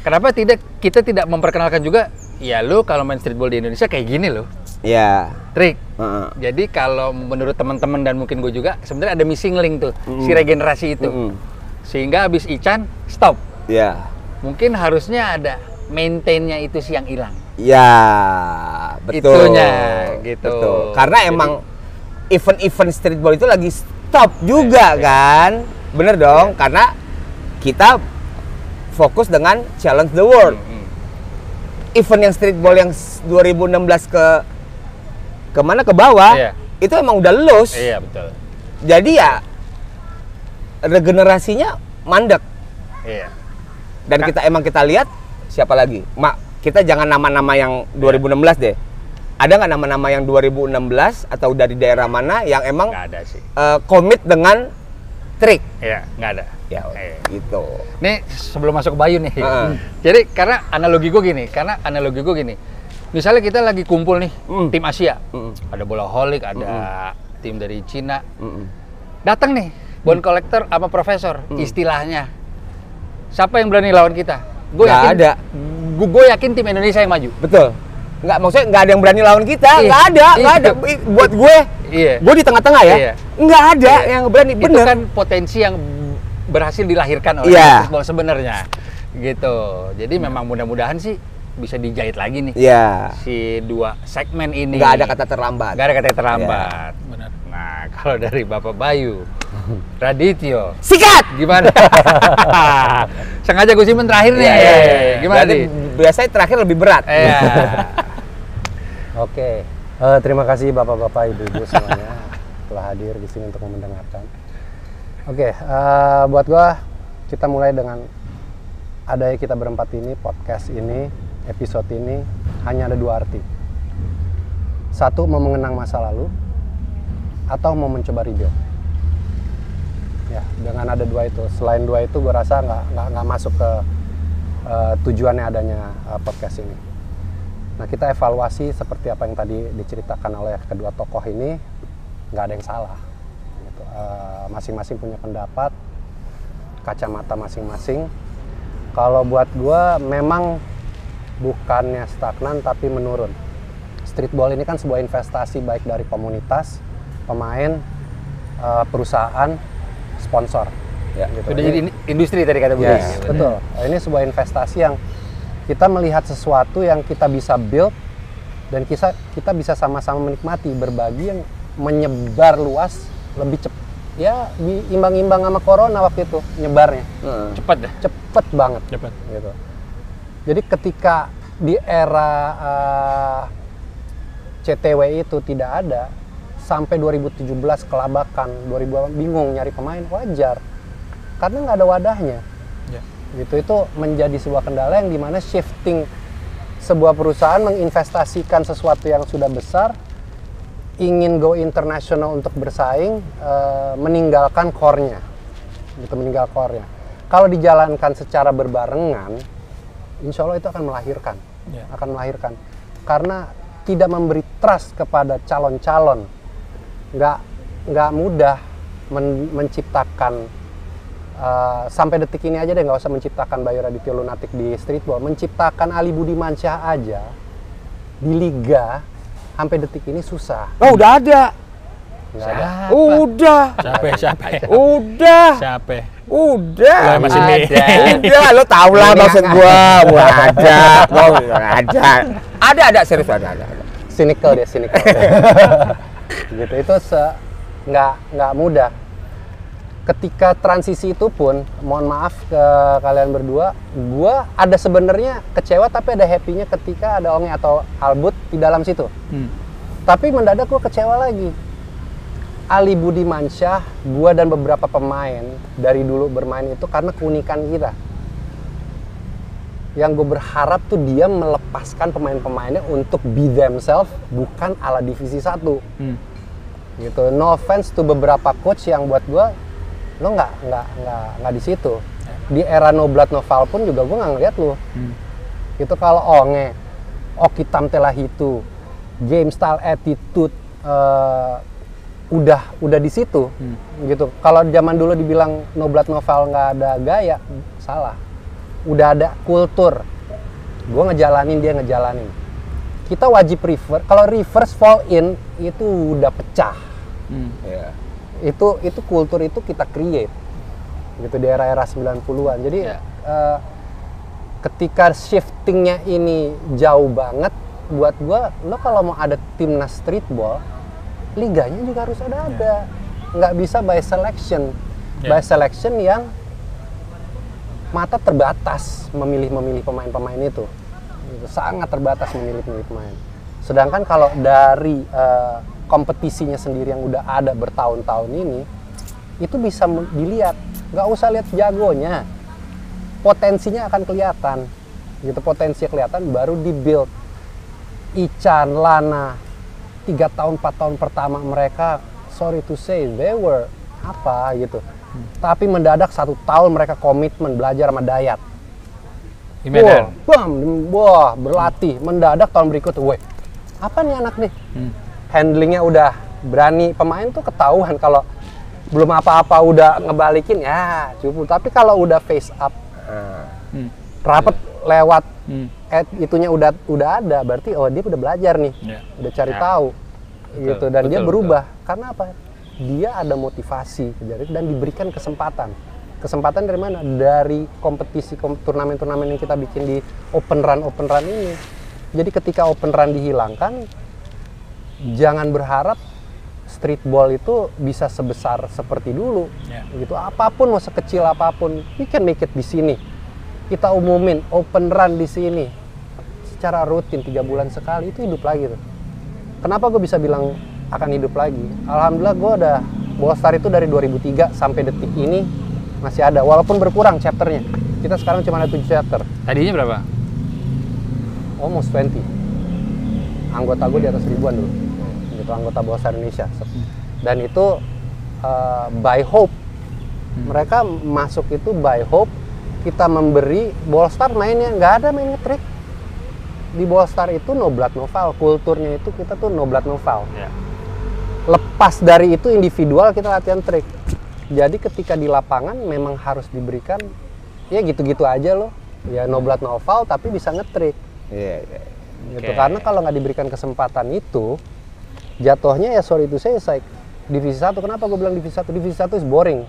Kenapa kita tidak memperkenalkan juga, ya lu kalau main streetball di Indonesia kayak gini loh. Ya. Trik. Jadi kalau menurut teman-teman dan mungkin gue juga, sebenarnya ada missing link tuh, si regenerasi itu. Sehingga abis Ichan stop. Ya. Mungkin harusnya ada maintain-nya itu sih yang hilang. Ya, betul. Itunya gitu. Betul. Karena emang event-event streetball itu lagi stop juga kan. Bener dong, karena kita fokus dengan challenge the world. Event yang streetball yang 2016 ke mana ke bawah, itu emang udah lose. Iya, betul. Jadi ya regenerasinya mandek. Iya. Dan kita lihat siapa lagi? Kita jangan nama-nama yang 2016 deh. Ada nggak nama-nama yang 2016 atau dari daerah mana yang emang nggak ada sih. Komit dengan trik? Iya, nggak ada. Ya, gitu. Nih sebelum masuk ke Bayu nih. Jadi karena analogi gue gini. Misalnya kita lagi kumpul nih, tim Asia. Ada Bolaholik, ada tim dari Cina. Datang nih, bone collector sama profesor, istilahnya. Siapa yang berani lawan kita? Gue yakin tim Indonesia yang maju. Betul. Maksudnya nggak ada yang berani lawan kita. Nggak ada. Buat gue, gue di tengah-tengah ya. Nggak ada yang berani. Bener. Itu kan potensi yang berhasil dilahirkan oleh streetball sebenarnya. Gitu. Jadi memang mudah-mudahan sih bisa dijahit lagi nih. Si dua segmen ini. Nggak ada kata terlambat. Benar. Nah, kalau dari Bapak Bayu Radityo, sikat! Gimana? Sengaja gue simpen terakhir nih. Gimana nih? Biasanya terakhir lebih berat. Oke. Terima kasih bapak-bapak, ibu-ibu semuanya telah hadir di sini untuk mendengarkan. Oke, buat gua kita mulai dengan adanya kita berempat ini, podcast ini, episode ini hanya ada dua arti. Satu, mau mengenang masa lalu, atau mau mencoba rebuild. Ya, dengan ada dua itu. Selain dua itu, gue rasa nggak masuk ke tujuannya adanya podcast ini. Nah, kita evaluasi seperti apa yang tadi diceritakan oleh kedua tokoh ini, nggak ada yang salah. Gitu. Masing-masing punya pendapat, kacamata masing-masing. Kalau buat gue memang bukannya stagnan tapi menurun. Streetball ini kan sebuah investasi baik dari komunitas, pemain, perusahaan, sponsor. Ya, gitu. Udah jadi industri tadi kata Budi. Yes, betul. Ini sebuah investasi yang kita melihat sesuatu yang kita bisa build dan kita bisa sama-sama menikmati, berbagi yang menyebar luas lebih cepat. Ya, imbang-imbang sama corona waktu itu nyebarnya. Cepat deh. Cepet banget. Cepat. Gitu. Jadi ketika di era CTW itu tidak ada, sampai 2017 kelabakan, 2000 bingung nyari pemain, wajar. Karena nggak ada wadahnya. Ya. Gitu, itu menjadi sebuah kendala yang dimana shifting sebuah perusahaan menginvestasikan sesuatu yang sudah besar, ingin go international untuk bersaing, meninggalkan core-nya. Gitu, meninggal core-nya. Kalau dijalankan secara berbarengan, insya Allah itu akan melahirkan. Ya. Akan melahirkan. Karena tidak memberi trust kepada calon-calon. Nggak mudah menciptakan, sampai detik ini aja deh, nggak usah menciptakan Bayu Raditya Lunatic di streetball, menciptakan Ali Budimansyah aja di liga sampai detik ini susah. Oh, udah ada. Nggak ada. Udah. Siapa? Udah. Siapa? Udah. Lah, masih nih. Udah, lo tau lah maksud gua. Ada. Serius ada. Cynical deh, cynical. Gitu, itu nggak mudah. Ketika transisi itu pun, mohon maaf ke kalian berdua, gue ada sebenarnya kecewa tapi ada happy-nya ketika ada Onge atau Albut di dalam situ. Tapi mendadak gue kecewa lagi. Ali Budimansyah, gue dan beberapa pemain dari dulu bermain itu karena keunikan kita. Yang gue berharap tuh dia melepaskan pemain-pemainnya untuk be themselves, bukan ala divisi 1. Gitu. No offense to beberapa coach yang buat gue, lo nggak di situ. Di era No Blood No Foul pun juga gue nggak ngeliat lo. Itu kalau Onge, Oki Tamtelahitu, game style attitude udah di situ. Gitu. Kalau zaman dulu dibilang No Blood No Foul nggak ada gaya, salah. Udah ada kultur. Gue ngejalanin, dia ngejalanin. Kita wajib kalau reverse fall in itu udah pecah. Yeah. Itu kultur itu kita create gitu di era-era 90-an. Jadi ketika shiftingnya ini jauh banget, buat gua, lo kalau mau ada timnas streetball, liganya juga harus ada. Nggak bisa by selection. By selection yang mata terbatas memilih pemain-pemain itu. Gitu, sangat terbatas memilih pemain. Sedangkan kalau dari kompetisinya sendiri yang udah ada bertahun-tahun ini, itu bisa dilihat, nggak usah lihat jagonya, potensinya akan kelihatan, gitu. Potensinya kelihatan, baru di-build. Ican, Lana, 3 tahun, 4 tahun pertama mereka, sorry to say, they were apa gitu. Tapi mendadak 1 tahun mereka komitmen belajar sama Dayat. Di Medan. Wah, berlatih, mendadak tahun berikutnya, weh, apa nih anak nih? Handlingnya udah berani, pemain tuh ketahuan kalau belum apa-apa udah ngebalikin ya cukup. Tapi kalau udah face up, rapet lewat, itunya udah ada, berarti oh dia udah belajar nih, udah cari tahu, gitu. Dan dia berubah karena apa? Dia ada motivasi dan diberikan kesempatan. Kesempatan dari mana? Dari kompetisi, turnamen-turnamen yang kita bikin di open run ini. Jadi ketika open run dihilangkan, jangan berharap streetball itu bisa sebesar seperti dulu. Gitu. Apapun, mau sekecil apapun, we can make it di sini. Kita umumin open run di sini secara rutin 3 bulan sekali, itu hidup lagi tuh. Kenapa gue bisa bilang akan hidup lagi? Alhamdulillah gue udah Ballstar itu dari 2003 sampai detik ini masih ada, walaupun berkurang chapternya. Kita sekarang cuma ada 7 chapter. Tadinya berapa? Almost 20. Anggota gue di atas 1000-an dulu. Gitu, anggota Ballstar Indonesia. Dan itu by hope. Mereka masuk itu by hope. Kita memberi Ballstar mainnya, nggak ada main nge-trick. di Ballstar itu no blood no foul, kulturnya itu kita tuh no blood no foul. Yeah. Lepas dari itu individual kita latihan trik. Jadi ketika di lapangan memang harus diberikan ya gitu-gitu aja loh. Ya no blood no foul tapi bisa ngetrik. Iya. Gitu. Karena kalau nggak diberikan kesempatan itu jatuhnya ya sorry itu saya like divisi 1. Kenapa gue bilang divisi 1? Divisi 1 is boring.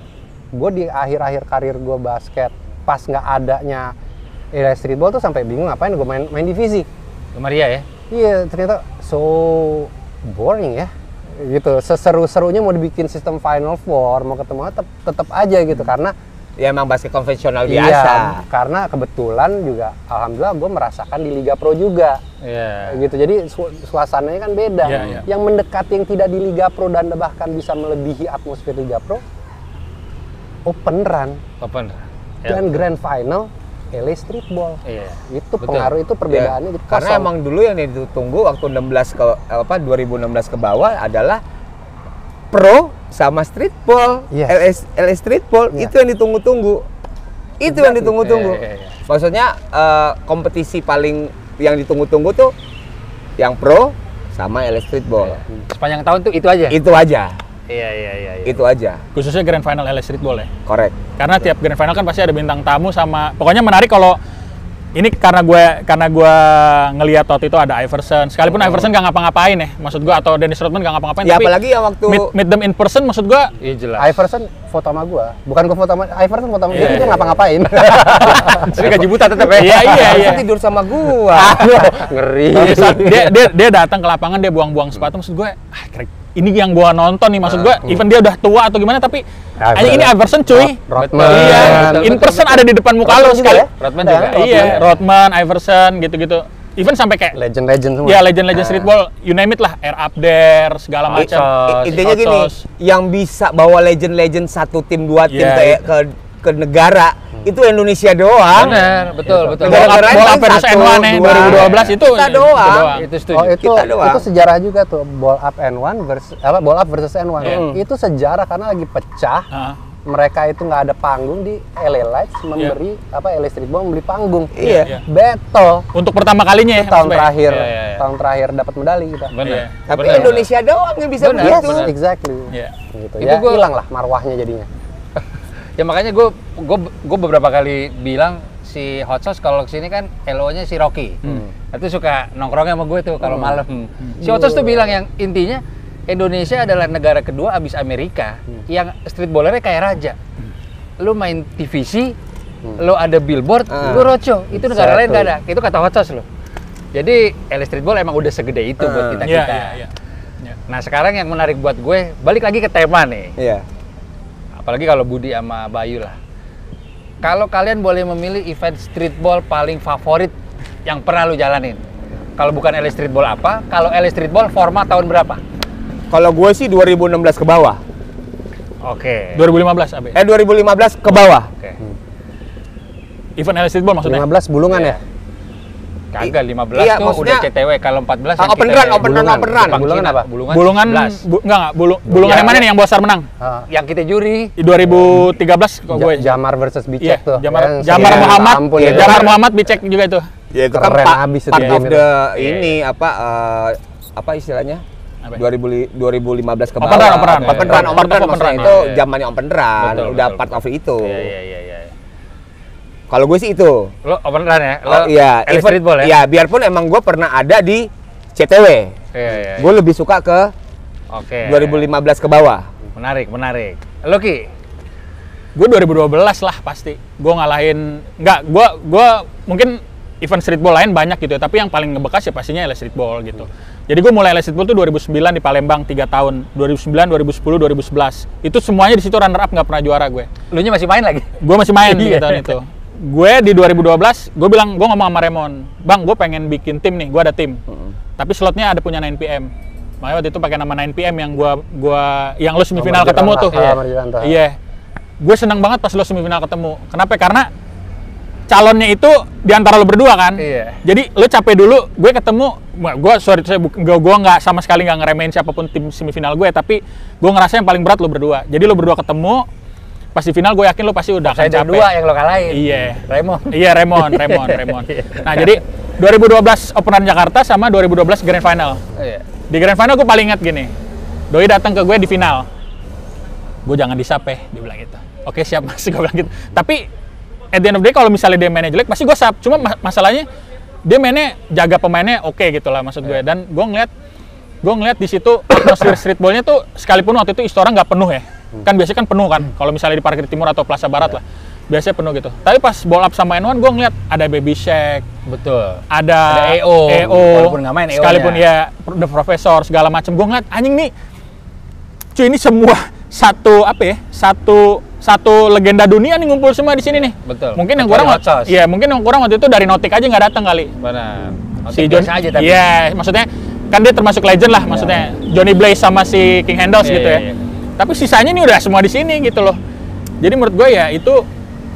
Gue di akhir-akhir karir gue basket pas nggak adanya streetball tuh sampai bingung ngapain gue main divisi. Maria ya? Iya, ternyata so boring ya. Gitu. Seseru-serunya mau dibikin sistem Final Four, mau ketemu tetap aja gitu karena Ya emang basket konvensional iya, biasa. karena kebetulan juga alhamdulillah gue merasakan di Liga Pro juga. Iya. Gitu. Jadi suasananya kan beda. Yang mendekati yang tidak di Liga Pro dan bahkan bisa melebihi atmosfer Liga Pro Open Run. Dan Grand Final LA Streetball. Iya. Itu pengaruh itu perbedaannya gitu. Karena emang dulu yang ditunggu waktu 2016 ke bawah adalah pro sama streetball. LA Streetball itu yang ditunggu-tunggu. Itu yang ditunggu-tunggu. Maksudnya kompetisi paling yang ditunggu-tunggu tuh yang pro sama LA Streetball. Sepanjang tahun tuh itu aja. Itu aja. Iya. Itu aja. Khususnya Grand Final LA Streetball ya. Korek. Karena tiap Grand Final kan pasti ada bintang tamu sama pokoknya menarik kalau ini karena gue ngelihat waktu itu ada Iverson. Sekalipun Iverson nggak ngapa-ngapain ya. Maksud gue atau Dennis Rodman nggak ngapa-ngapain Ya tapi apalagi yang waktu meet them in person maksud gue Iya jelas. Iverson foto sama gua. Bukan gua foto sama Iverson foto sama dia ngapa-ngapain. Tapi gaji buta tetap ya. Iya. Tidur sama gua. Ngeri. dia datang ke lapangan dia buang-buang sepatu maksud gue ini yang gua nonton nih maksud gua even dia udah tua atau gimana tapi ini Iverson cuy. Rodman. Iya, in person ada di depan muka lo sekali. Rodman juga. Iya, Rodman, Iverson gitu-gitu. Even sampai kayak Legend-legend semua. ya legend streetball, you name it lah, Air Up There, segala macam. Intinya gini, yang bisa bawa legend-legend satu tim dua tim ke negara itu Indonesia doang. Benar, betul. Bola versus N1 nih 2012 itu kita doang. Itu setuju. Oh itu sejarah juga tuh ball up N1 versus ball up versus N1. Itu sejarah karena lagi pecah. Mereka itu nggak ada panggung di LA Lights memberi LA Streetball membeli panggung. Iya. Battle. Untuk pertama kalinya ya. Tahun terakhir dapat medali kita. Benar. Tapi Indonesia doang yang bisa begitu. Yes, exactly. Gitu. Ya hilang lah marwahnya jadinya. Ya makanya gue beberapa kali bilang si Hot Sauce kalau kesini kan LO-nya si Rocky. Itu suka nongkrongnya sama gue tuh kalau malam. Si Hot Sauce tuh bilang yang intinya Indonesia adalah negara kedua abis Amerika yang streetballernya kayak raja. Lu main TVC, lu ada billboard, lu roco. Itu negara lain gak ada. Itu kata Hot Sauce lo. Jadi LA Streetball emang udah segede itu buat kita-kita. Nah sekarang yang menarik buat gue, balik lagi ke tema nih. Iya. Apalagi kalau Budi sama Bayu lah. Kalau kalian boleh memilih event streetball paling favorit yang pernah lu jalanin. Kalau bukan LA Streetball apa? Kalau LA Streetball format tahun berapa? Kalau gue sih 2016 ke bawah. Oke. 2015 Abe. 2015 ke bawah. Oke. Event LA Streetball maksudnya. 15 bulungan ya? Kagak 15 Iya, tuh maksudnya udah CTW, kalau 14 yang open run. Bulungan apa? Bulungan bulungan yang mana nih yang Ballstar menang? Yang kita juri 2013 kok gue. Jamar versus Bicek tuh. Jamar Muhammad. Jamar Muhammad Bicek juga itu. Ya itu kan Keren part abis itu of game the ini apa istilahnya? 2015 ke bawah. Open run maksudnya itu zamannya open run, udah part of itu. Iya. Kalau gue sih itu. Lo open run ya? Iya, LA Streetball ya? Iya, biarpun emang gue pernah ada di CTW. Iya. Gue lebih suka ke 2015 ke bawah. Menarik. Lo Ki? Gue 2012 lah pasti. Gue ngalahin gue mungkin event streetball lain banyak gitu ya, tapi yang paling ngebekas ya pastinya LA Streetball gitu. Jadi gue mulai LA Streetball tuh 2009 di Palembang 3 tahun. 2009, 2010, 2011. Itu semuanya di situ runner up, nggak pernah juara gue. Lu nya masih main lagi? Gue masih main di tahun itu. Gue di 2012, gue ngomong sama Raymond, "Bang, gue pengen bikin tim nih, gue ada tim. Tapi slotnya ada punya 9PM." Makanya waktu itu pakai nama 9PM yang lo semifinal ketemu tuh. Iya. Gue seneng banget pas lo semifinal ketemu. Kenapa? Karena calonnya itu di antara lo berdua kan. Iya. Jadi lo capek dulu, gue ketemu, gue nggak sama sekali nggak ngeremehin siapapun tim semifinal gue, tapi gue ngerasa yang paling berat lo berdua. Jadi lo berdua ketemu, pas di final gue yakin lo pasti udah akan capek. Saya dua yang lo kalahin. Iya. Raymond. Iya, Raymond. Nah, jadi 2012 Open Run Jakarta sama 2012 Grand Final. Iya. Di Grand Final gue paling ingat gini. Doi datang ke gue di final. Gue jangan disape, dia bilang gitu. Oke, siap Mas, gue bilang gitu. Tapi at the end of the day kalau misalnya dia mainnya jelek pasti gue sap. Cuma masalahnya dia mainnya jaga pemainnya oke gitu lah maksud gue. Dan gue ngeliat di situ atmosfer streetballnya tuh sekalipun waktu itu Istora nggak penuh ya. Kan biasanya kan penuh kan. Kalau misalnya di Parkir Timur atau Plaza Barat lah. Biasanya penuh gitu. Tapi pas ball up sama N1 gue ngeliat ada Baby Shack. Betul. Ada EO. Walaupun nggak main EO-nya. Sekalipun ya The Professor segala macam. Gue ngeliat anjing nih. Cuy ini semua satu legenda dunia nih ngumpul semua di sini nih. Betul. Mungkin yang kurang mungkin yang kurang waktu itu dari Nautic aja nggak datang kali. Benar. Si John aja tapi. Iya, maksudnya kan dia termasuk legend lah maksudnya. Johnny Blaze sama si King Handles gitu ya. Tapi sisanya nih udah semua di sini gitu loh. Jadi menurut gue ya itu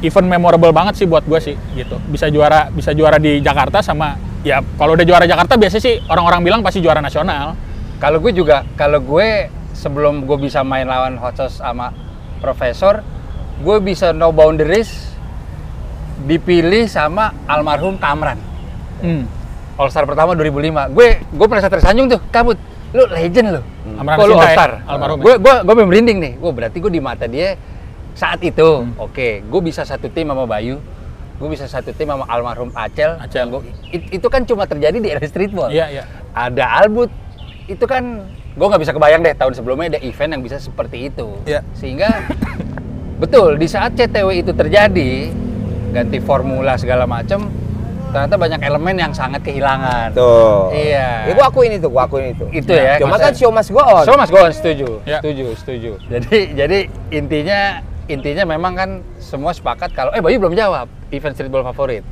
event memorable banget sih buat gue sih gitu. Bisa juara di Jakarta sama ya kalau udah juara Jakarta biasanya sih orang-orang bilang pasti juara nasional. Kalau gue sebelum gue bisa main lawan Hot Sauce sama Profesor, gue bisa no boundaries dipilih sama almarhum Kamran. All Star pertama 2005. Gue merasa tersanjung tuh, kabut. Lu legend lu. Kok lu All Star? Almarhum. Gue merinding nih. Berarti gue di mata dia saat itu. Oke, gue bisa satu tim sama Bayu. Gue bisa satu tim sama almarhum Acel. Itu kan cuma terjadi di era streetball. Iya. Ada Albut. Itu kan gue nggak bisa kebayang deh tahun sebelumnya ada event yang bisa seperti itu. Iya. Sehingga betul di saat CTW itu terjadi ganti formula segala macam, ternyata banyak elemen yang sangat kehilangan. Tuh. Iya. Ya gua akuin itu. Itu ya. Cuma kan show must go on. Show must go on, setuju. Ya. Setuju. Jadi intinya memang kan semua sepakat kalau Bayu belum jawab event streetball favorit.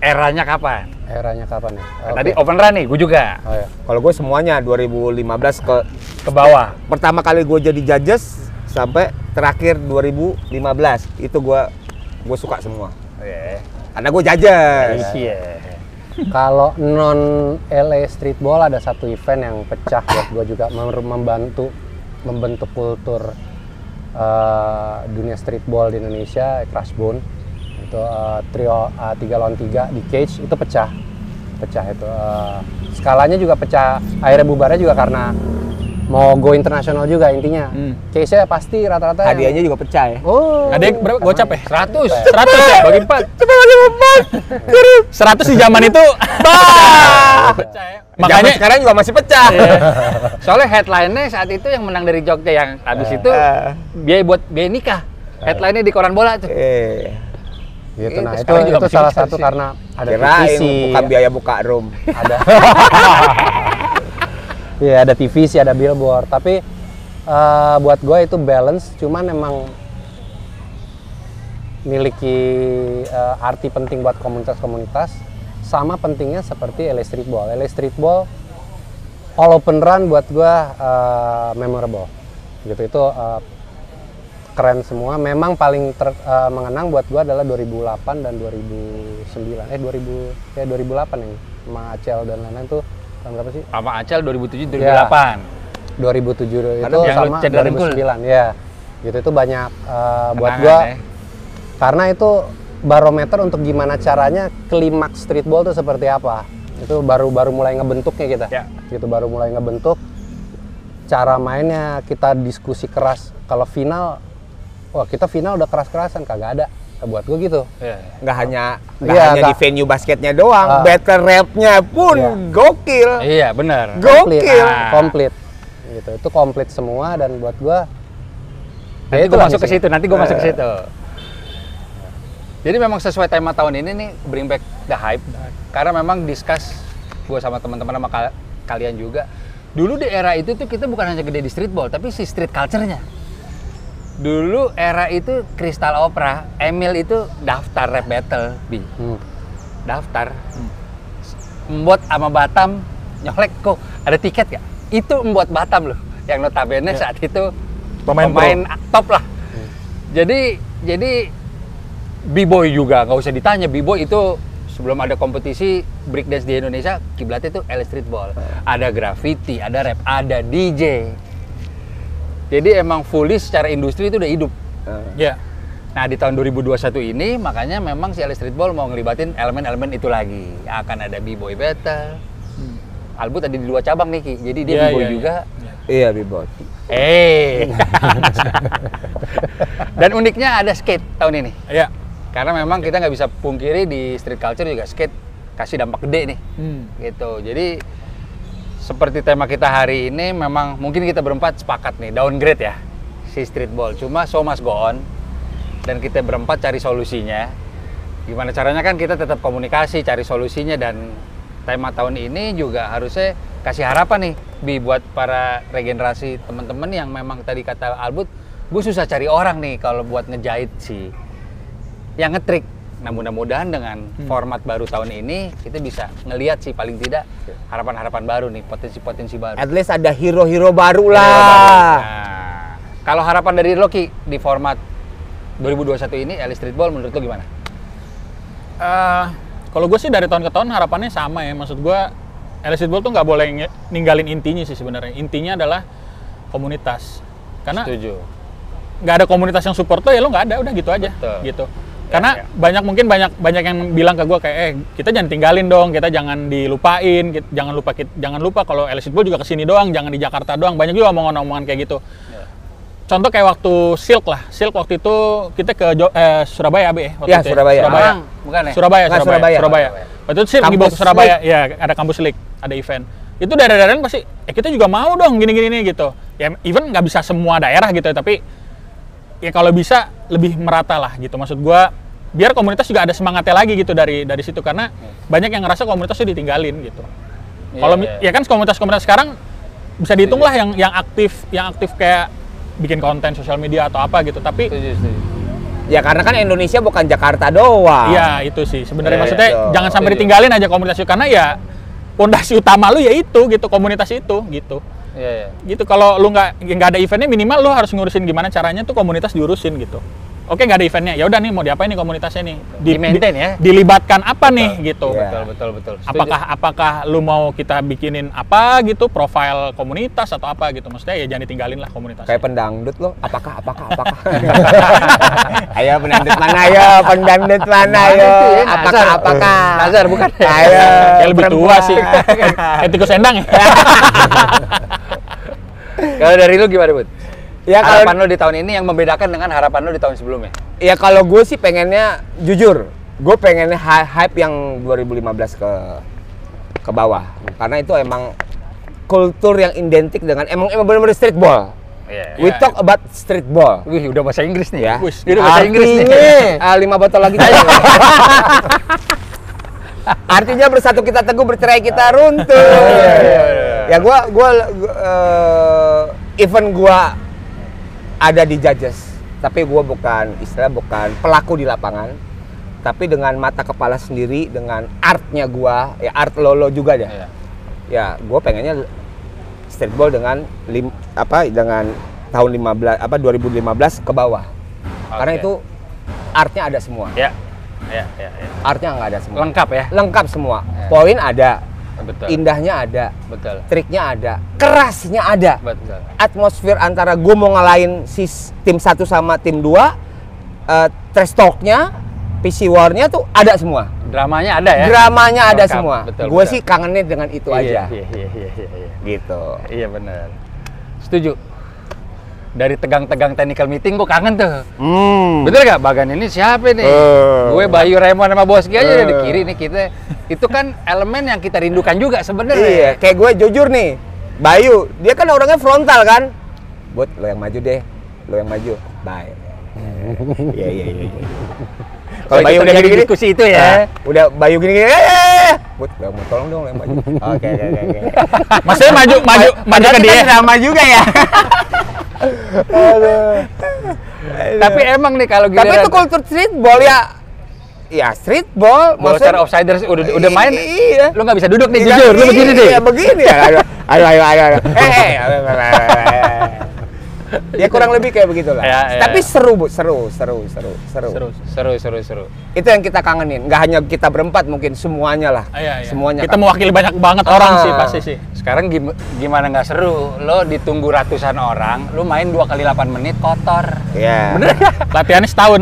Eranya kapan? Eranya kapan ya? Tadi Open Run nih, gue juga. Oh, ya. Kalau gue semuanya 2015 ke bawah. Pertama kali gue jadi judges sampai terakhir 2015 itu gue suka semua. Yeah. Karena gue judges. Iya. Kalau non LA Streetball ada satu event yang pecah buat gue juga membentuk kultur dunia streetball di Indonesia, Crashbone. Itu trio 3 lawan 3 di cage itu pecah itu skalanya juga pecah, akhirnya bubarnya juga karena mau go internasional juga intinya. Case-nya pasti rata-rata hadiahnya juga pecah ya. Oh, ada yang berapa gocap ya? 100 ya bagi 4. Coba bagi 100 di zaman itu pecah ya. Makanya sekarang juga masih pecah. Soalnya headline-nya saat itu yang menang dari Jogja yang habis itu biaya nikah. Headline-nya di koran bola tuh. Gitu, nah itu salah satu sih. Karena ada TVC, bukan biaya buka room. Ada, iya ada TVC, ada billboard. Tapi buat gue itu balance, cuman emang miliki arti penting buat komunitas-komunitas, sama pentingnya seperti LA Streetball. LA Streetball all open run buat gue memorable. Gitu itu. Keren semua. Memang paling mengenang buat gua adalah 2008 dan 2009. 2008 nih. Sama Acel dan lain-lain tuh tahun berapa sih? Sama Acel 2007 2008. 2007 karena itu sama 2009 ya. Gitu itu banyak buat gua. Ya. Karena itu barometer untuk gimana caranya klimaks streetball itu seperti apa. Itu baru mulai ngebentuknya kita. Ya. Gitu baru mulai ngebentuk. Cara mainnya kita diskusi keras. Kalau final wah kita final udah keras-kerasan, kagak ada. Buat gue gitu. Nggak hanya di venue basketnya doang, battle rap-nya pun gokil. Iya benar. Gokil. Komplit. Gitu. Itu komplit semua dan buat gue. Nanti gue masuk ke situ. Masuk ke situ. Jadi memang sesuai tema tahun ini nih, bring back the hype. Karena memang discuss gue sama teman-teman sama kalian juga. Dulu di era itu tuh kita bukan hanya gede di streetball, tapi si street culture-nya. Dulu era itu Crystal Opera, Emil itu daftar rap battle, daftar. Membuat sama Batam, nyolek kok ada tiket gak? Itu membuat Batam loh, yang notabene saat itu pemain top lah. Jadi B-boy juga nggak usah ditanya, B-boy itu sebelum ada kompetisi breakdance di Indonesia, kiblatnya itu LA Streetball. Ada graffiti, ada rap, ada DJ. Jadi emang fully secara industri itu udah hidup. Ya. Nah, di tahun 2021 ini makanya memang si LA Streetball mau ngelibatin elemen-elemen itu lagi. Akan ada B-boy battle. Albut ada di 2 cabang nih, Ki. Jadi dia B-boy juga. Iya, B-boy. Dan uniknya ada skate tahun ini. Iya. Karena memang kita nggak bisa pungkiri di street culture juga skate kasih dampak gede nih. Gitu. Jadi seperti tema kita hari ini memang mungkin kita berempat sepakat nih downgrade ya si streetball. Cuma show must go on. Dan kita berempat cari solusinya. Gimana caranya kan kita tetap komunikasi, cari solusinya, dan tema tahun ini juga harusnya kasih harapan nih Bi buat para regenerasi teman-teman yang memang tadi kata Albut, gue susah cari orang nih kalau buat ngejahit sih yang ngetrik. Nah, mudah-mudahan dengan format baru tahun ini kita bisa ngelihat sih paling tidak harapan-harapan baru nih, potensi-potensi baru. At least ada hero-hero baru lah. Nah, kalau harapan dari Loki di format 2021 ini LA Streetball menurut lo gimana? Kalau gue sih dari tahun ke tahun harapannya sama ya. Maksud gue LA Streetball tuh nggak boleh ninggalin intinya sih sebenarnya. Intinya adalah komunitas. Karena Setuju. Nggak ada komunitas yang support lo ya lo nggak ada, udah gitu aja. Betul. Gitu. Karena banyak yang bilang ke gue kayak kita jangan tinggalin dong, kita jangan dilupain, jangan lupa kalau LA Streetball juga kesini doang, jangan di Jakarta doang. Banyak juga omongan-omongan kayak gitu. Contoh kayak waktu Silk lah. Silk waktu itu kita ke Surabaya, Abi. Iya, Surabaya. Bukan ya? Surabaya. Waktu itu Silk dibawa ke Surabaya. Ya, ada kampus League, ada event. Itu daerah-daerah pasti, kita juga mau dong gini-gini gitu. Ya, even nggak bisa semua daerah gitu ya, tapi ya kalau bisa lebih merata lah gitu. Maksud gua, biar komunitas juga ada semangatnya lagi gitu dari situ. Karena banyak yang ngerasa komunitasnya ditinggalin gitu. Kalau ya kan komunitas-komunitas sekarang bisa dihitung lah yang aktif kayak bikin konten sosial media atau apa gitu, tapi ya karena kan Indonesia bukan Jakarta doang. Iya itu sih sebenarnya maksudnya jangan sampai ditinggalin aja komunitas itu, karena ya pondasi utama lu ya itu gitu, komunitas itu gitu. Gitu kalau lu nggak ada eventnya, minimal lu harus ngurusin gimana caranya tuh komunitas diurusin gitu. Oke, nggak ada eventnya, ya udah nih mau diapain nih komunitasnya nih? Di-maintain ya. Dilibatkan apa nih gitu? Betul. Apakah lu mau kita bikinin apa gitu, profil komunitas atau apa gitu? Maksudnya ya jangan ditinggalin lah komunitasnya. Kayak pendangdut lo, apakah? Ayo pendangdut mana ayo, apakah? Nazar bukan? Ayo. Kayak lebih tua sih. Kayak tikus endang ya. Kalau dari lu gimana, Bud? Ya, harapan lo di tahun ini yang membedakan dengan harapan lo di tahun sebelumnya? Ya kalau gue sih pengennya, jujur, gue pengennya hype yang 2015 ke bawah. Karena itu emang kultur yang identik dengan emang benar-benar streetball. We talk about streetball. Wih, udah bahasa Inggris nih ya. Udah bahasa Inggris nih. 5 botol lagi. Artinya bersatu kita teguh, bercerai kita runtuh. Ya gue event gue ada di judges, tapi gue bukan pelaku di lapangan, tapi dengan mata kepala sendiri, dengan artnya gue, ya art lo juga ya. Ya gue pengennya streetball dengan tahun 2015 ke bawah. Karena itu artnya ada semua. Artnya nggak ada semua. Lengkap ya? Lengkap semua. Poin ada. Betul. Indahnya ada, triknya ada, kerasnya ada, atmosfer antara gue mau ngalahin si tim 1 sama tim 2, trash talk-nya, PC war-nya tuh ada semua. Dramanya ada ya? Dramanya ada semua. Gue sih kangennya dengan itu aja. Gitu. Iya benar. Setuju. Dari tegang-tegang technical meeting gue kangen tuh. Bener gak? Bagan ini siapa nih? Gue Bayu Raymond sama Boski aja udah di kiri nih kita. Itu kan elemen yang kita rindukan juga sebenarnya. Iya, kayak gue jujur nih. Bayu, dia kan orangnya frontal kan. Buat lo yang maju deh. Lo yang maju. Bye. Iya. Kalau Bayu udah gini diskusi itu ya. Udah Bayu gini. Buat lo mau tolong dong lo yang maju. Oke. Maksudnya maju ke dia. Sama juga ya. Tapi emang nih kalau giliran, tapi itu kultur streetball ya streetball. Maksudnya outsiders udah main, iya. Lu nggak bisa duduk nih, jujur. Lu begini deh. Iya begini ya. Ayo. Ya kurang lebih kayak begitulah. Tapi seru Bu, seru. Itu yang kita kangenin. Nggak hanya kita berempat, mungkin semuanya lah. Semuanya. Kita mewakili banyak banget orang sih pasti sih. Sekarang gimana nggak seru? Lo ditunggu ratusan orang, lo main 2 kali 8 menit kotor. Iya. Bener? Latihannya setahun.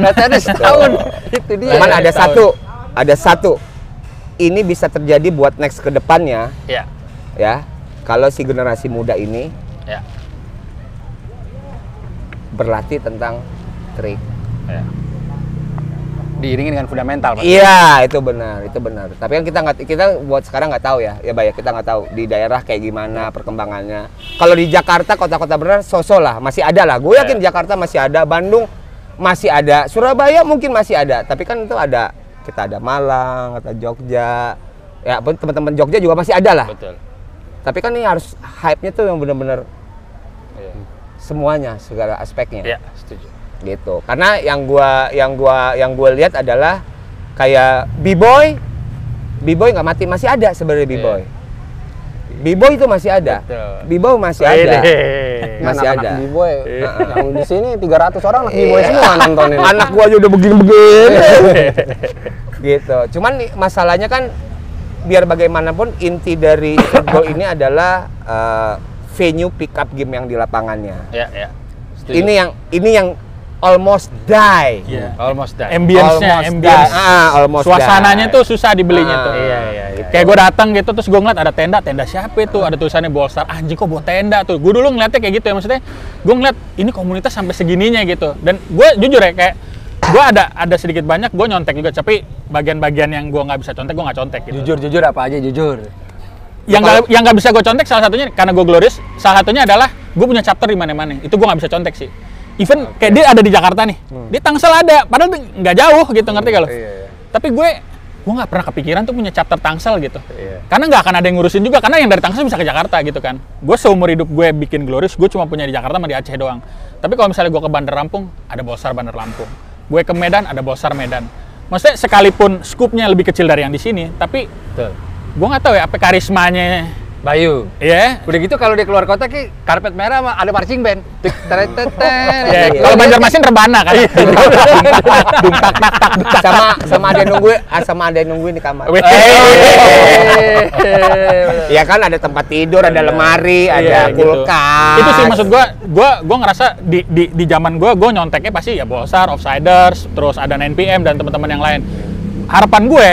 Itu dia. Cuman ada satu. Ini bisa terjadi buat next ke depannya. Iya. Ya. Kalau si generasi muda ini berlatih tentang trik. Ya. Diiringi dengan fundamental, Pak. Iya, itu benar. Tapi kan kita buat sekarang nggak tahu ya. Ya banyak kita nggak tahu di daerah kayak gimana perkembangannya. Kalau di Jakarta, kota-kota benar lah, masih ada lah. Gue yakin Jakarta masih ada, Bandung masih ada, Surabaya mungkin masih ada. Tapi kan itu kita ada Malang, ada Jogja. Ya, teman-teman Jogja juga masih ada lah. Betul. Tapi kan ini harus hype-nya tuh yang benar-benar semuanya, segala aspeknya. Iya, setuju. Gitu. Karena yang gua lihat adalah kayak B-boy nggak mati, masih ada sebenarnya B-boy. B-boy itu masih ada. B-boy masih ada. Masih ada. B-boy. Yang di sini 300 orang anak B-boy semua nontonin. Anak gua aja udah begini-begini. Gitu. Cuman masalahnya kan biar bagaimanapun inti dari streetball ini adalah venue pick up game yang di lapangannya. Iya. Ini yang almost die. Almost die. Ambience-nya, almost suasananya tuh susah dibelinya tuh. Iya. Kayak gue datang gitu terus gue ngeliat ada tenda siapa itu, ada tulisannya Ballstar. Anjing kok buat tenda tuh. Gue dulu ngeliatnya kayak gitu ya, maksudnya gue ngeliat ini komunitas sampai segininya gitu. Dan gue jujur ya kayak gue ada sedikit banyak gue nyontek juga, tapi bagian-bagian yang gue nggak bisa contek gue nggak contek gitu. Jujur apa aja jujur. Yang nggak bisa gue contek salah satunya karena gue glorious, salah satunya adalah gue punya chapter di mana-mana. Itu gue nggak bisa contek sih. Even kayak dia ada di Jakarta nih, di Tangsel ada, padahal nggak jauh gitu, ngerti gak lo? Tapi gue nggak pernah kepikiran tuh punya chapter Tangsel gitu. Karena nggak akan ada yang ngurusin juga, karena yang dari Tangsel bisa ke Jakarta gitu kan. Gue seumur hidup gue bikin glorious, gue cuma punya di Jakarta sama di Aceh doang. Tapi kalau misalnya gue ke Bandar Lampung, ada Ballstar Bandar Lampung. Gue ke Medan, ada Ballstar Medan. Maksudnya sekalipun skupnya lebih kecil dari yang di sini, tapi gue nggak tahu ya apa karismanya Bayu. Iya. Udah gitu kalau dia keluar kota ki karpet merah sama ada marching band. Kalau Banjarmasin rebana kan. sama ada yang nungguin di kamar. Ya kan ada tempat tidur, ada lemari, ada kulkas. Itu sih maksud gua ngerasa di zaman gua nyonteknya pasti ya Ballstar, Offsiders, terus ada 9PM dan teman-teman yang lain. Harapan gue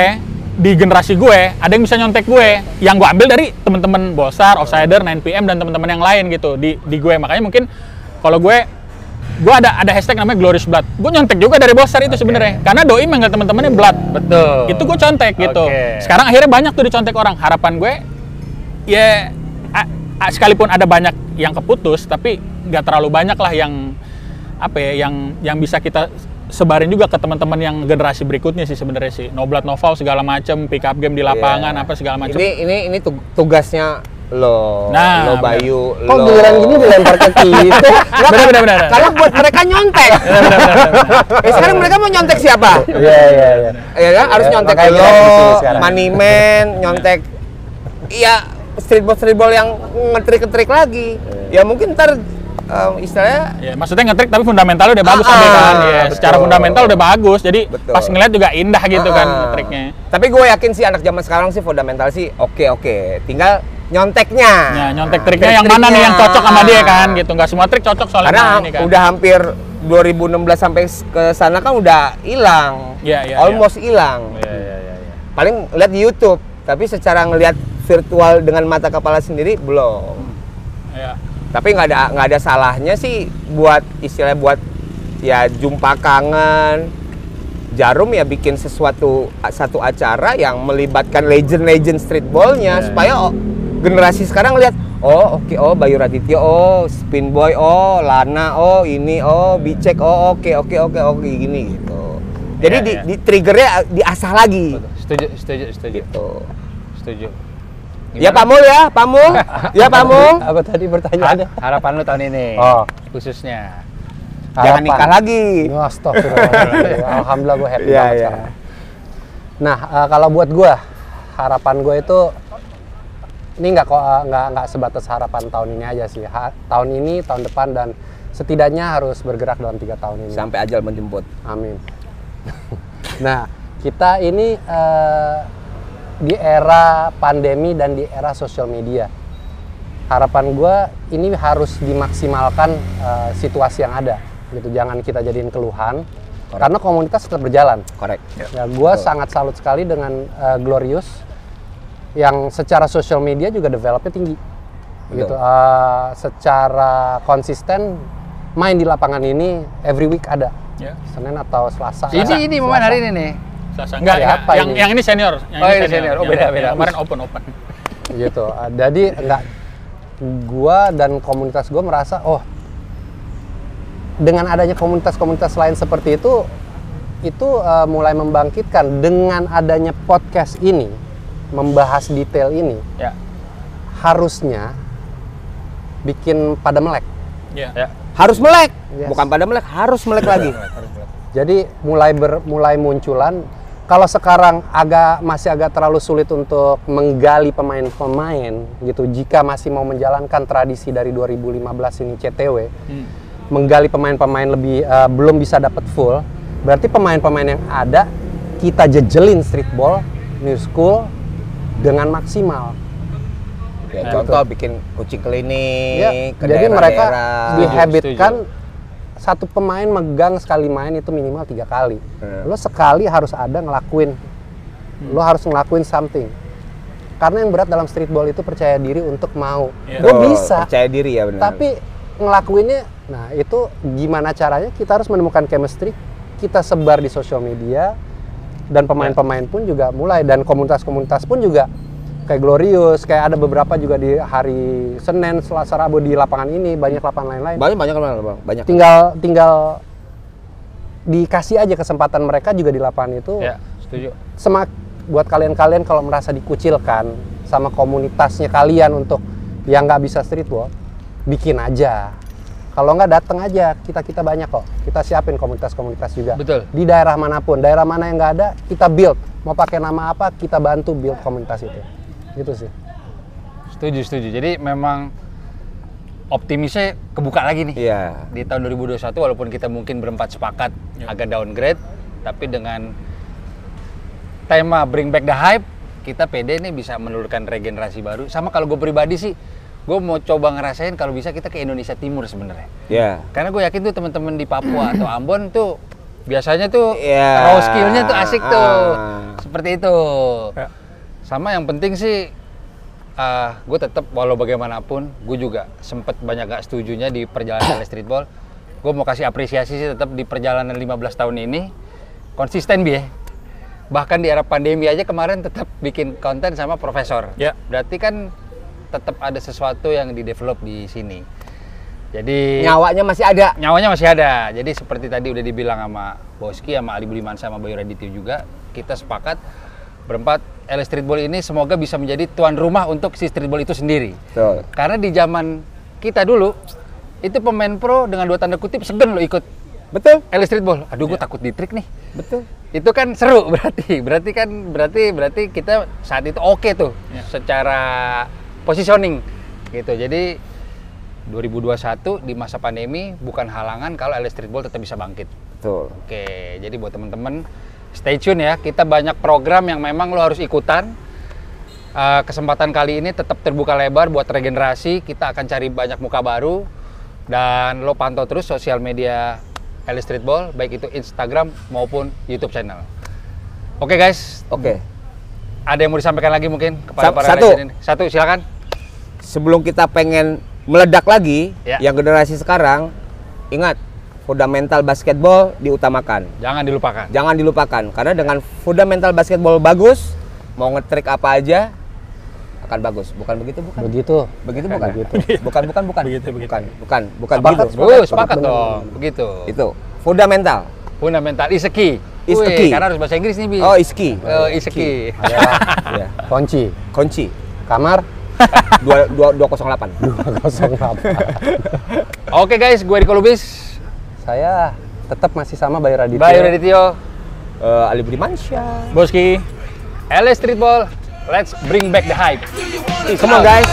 di generasi gue ada yang bisa nyontek gue yang gue ambil dari teman-teman Ballstar, Offsider, 9PM dan teman-teman yang lain gitu di gue. Makanya mungkin kalau gue ada hashtag namanya Glorious Blood. Gue nyontek juga dari Ballstar itu sebenarnya. Karena doi manggil teman-temannya Blood. Betul. Itu gue contek gitu. Sekarang akhirnya banyak tuh dicontek orang. Harapan gue ya sekalipun ada banyak yang keputus tapi nggak terlalu banyak lah yang yang bisa kita sebarin juga ke teman-teman yang generasi berikutnya sih sebenarnya sih. No Blood, No Foul segala macam, pick up game di lapangan apa segala macam. Ini tugasnya lo Bayu. Kok giliran gini dilempar ke kita? Benar. Kalau buat mereka nyontek. Sekarang mereka mau nyontek siapa? Iya. Ya kan harus nyontek lo, Moneyman, nyontek. Iya, streetball yang ngetrik lagi. Ya mungkin ntar istilahnya ya, maksudnya ngetrik tapi fundamentalnya udah bagus kan ya. Secara fundamental udah bagus, jadi pas ngeliat juga indah gitu kan ngetriknya. Tapi gue yakin sih anak zaman sekarang sih fundamental sih oke. Tinggal nyonteknya. Ya, nyontek triknya yang mana nih yang cocok sama dia kan gitu. Nggak semua trik cocok soalnya. Karena ini kan. udah hampir 2016 sampai ke sana kan udah hilang. Almost hilang. Paling lihat di YouTube, tapi secara ngelihat virtual dengan mata kepala sendiri belum. Tapi nggak ada salahnya sih buat ya jumpa kangen. Jarum ya bikin satu acara yang melibatkan legend streetballnya supaya generasi sekarang lihat Bayu Radityo, Spin Boy, Lana, ini, Bicek, oke gini gitu. Jadi di triggernya diasah lagi. Setuju. Gitu. Setuju. Ya Pak Mul. Ya Pak Mul. Apa tadi pertanyaannya? Harapan lu tahun ini khususnya. Jangan nikah lagi. Astagfirullah. Alhamdulillah gue happy banget sekarang. Nah, kalau buat gue, harapan gue itu ini nggak sebatas harapan tahun ini aja sih. Tahun ini, tahun depan dan setidaknya harus bergerak dalam 3 tahun ini. Sampai ajal menjemput. Amin. Nah, kita ini di era pandemi dan di era sosial media. Harapan gue ini harus dimaksimalkan situasi yang ada. Gitu, jangan kita jadiin keluhan. Correct. Karena komunitas tetap berjalan. Korek. Ya, gue sangat salut sekali dengan Glorious yang secara sosial media juga developnya tinggi. Gitu. Secara konsisten main di lapangan ini every week ada. Senin atau Selasa. Ini momen hari ini nih. Selasa. Enggak, yang ini senior. Ini senior. Oh, beda. Kemarin open. Gitu. Jadi enggak, gua dan komunitas gua merasa dengan adanya komunitas-komunitas lain seperti itu mulai membangkitkan. Dengan adanya podcast ini membahas detail ini, harusnya bikin pada melek. Harus melek, bukan pada melek, harus melek lagi. Jadi mulai munculan. Kalau sekarang masih agak terlalu sulit untuk menggali pemain-pemain gitu. Jika masih mau menjalankan tradisi dari 2015 ini CTW, menggali pemain-pemain lebih belum bisa dapat full. Berarti pemain-pemain yang ada kita jejelin streetball, new school dengan maksimal. Ya, contoh bikin kucing klinik. Jadi mereka dihabitkan satu pemain megang sekali main itu minimal 3 kali. Lo sekali harus ada ngelakuin. Lo harus ngelakuin something. Karena yang berat dalam streetball itu percaya diri untuk mau. Gue bisa. Percaya diri ya benar. Tapi ngelakuinnya, nah itu gimana caranya? Kita harus menemukan chemistry. Kita sebar di sosial media. Dan pemain-pemain pun juga mulai. Dan komunitas-komunitas pun juga kayak Glorious, kayak ada beberapa juga di hari Senin, Selasa, Rabu di lapangan ini, banyak lapangan lain-lain. Banyak. Tinggal dikasih aja kesempatan mereka juga di lapangan itu. Ya, setuju. Buat kalian-kalian kalau merasa dikucilkan sama komunitasnya kalian untuk yang nggak bisa streetball, bikin aja. Kalau nggak datang aja, kita banyak kok. Kita siapin komunitas-komunitas juga. Betul. Di daerah manapun, daerah mana yang nggak ada, kita build. Mau pakai nama apa, kita bantu build komunitas itu. Gitu sih. Setuju. Jadi memang optimisnya kebuka lagi nih. Iya. Di tahun 2021 walaupun kita mungkin berempat sepakat agak downgrade, tapi dengan tema Bring Back the Hype, kita pede nih bisa menelurkan regenerasi baru. Sama kalau gue pribadi sih, gue mau coba ngerasain kalau bisa kita ke Indonesia Timur sebenarnya. Iya. Karena gue yakin tuh teman-teman di Papua atau Ambon tuh biasanya tuh raw skill-nya tuh asik tuh. Seperti itu. Ya. Sama yang penting sih, gue tetap walau bagaimanapun, gue juga sempet banyak gak setujunya di perjalanan streetball. Gue mau kasih apresiasi sih tetap di perjalanan 15 tahun ini, konsisten ya. Bahkan di era pandemi aja kemarin tetap bikin konten sama profesor. Ya. Berarti kan tetap ada sesuatu yang di-develop di sini. Jadi nyawanya masih ada. Jadi seperti tadi udah dibilang sama Boski, sama Ali Budiman, sama Bayu Radityo juga, kita sepakat berempat LA Streetball ini semoga bisa menjadi tuan rumah untuk si streetball itu sendiri. Betul. Karena di zaman kita dulu itu pemain pro dengan 2 tanda kutip segan lo ikut. Betul. LA Streetball. Aduh, gue takut ditrik nih. Betul. Itu kan seru berarti kita saat itu oke tuh secara positioning gitu. Jadi 2021 di masa pandemi bukan halangan kalau LA Streetball tetap bisa bangkit. Betul. Oke, jadi buat teman-teman stay tune ya, kita banyak program yang memang lo harus ikutan. Kesempatan kali ini tetap terbuka lebar buat regenerasi, kita akan cari banyak muka baru. Dan lo pantau terus sosial media LA Streetball, baik itu Instagram maupun YouTube channel. Oke guys. Oke. Ada yang mau disampaikan lagi mungkin kepada para legend ini? Satu, silakan. Sebelum kita pengen meledak lagi, yang generasi sekarang, ingat, fundamental basketball diutamakan. Jangan dilupakan. Karena dengan fundamental basketball bagus, mau nge-trick apa aja akan bagus. Bukan begitu? Begitu. Begitu bukan? Begitu. Bukan. Bukan begitu. Sepakat dong. Begitu. Itu fundamental. Iseki. Karena harus bahasa Inggris nih, Bi. Oh, Iseki. Iseki. Adalah kunci. Kamar 208. Oke guys, gue Riko Lubis. Saya tetap masih sama Bayu Radityo. Ali Budimansyah. Boski. LA Streetball. Let's bring back the hype. Come on guys.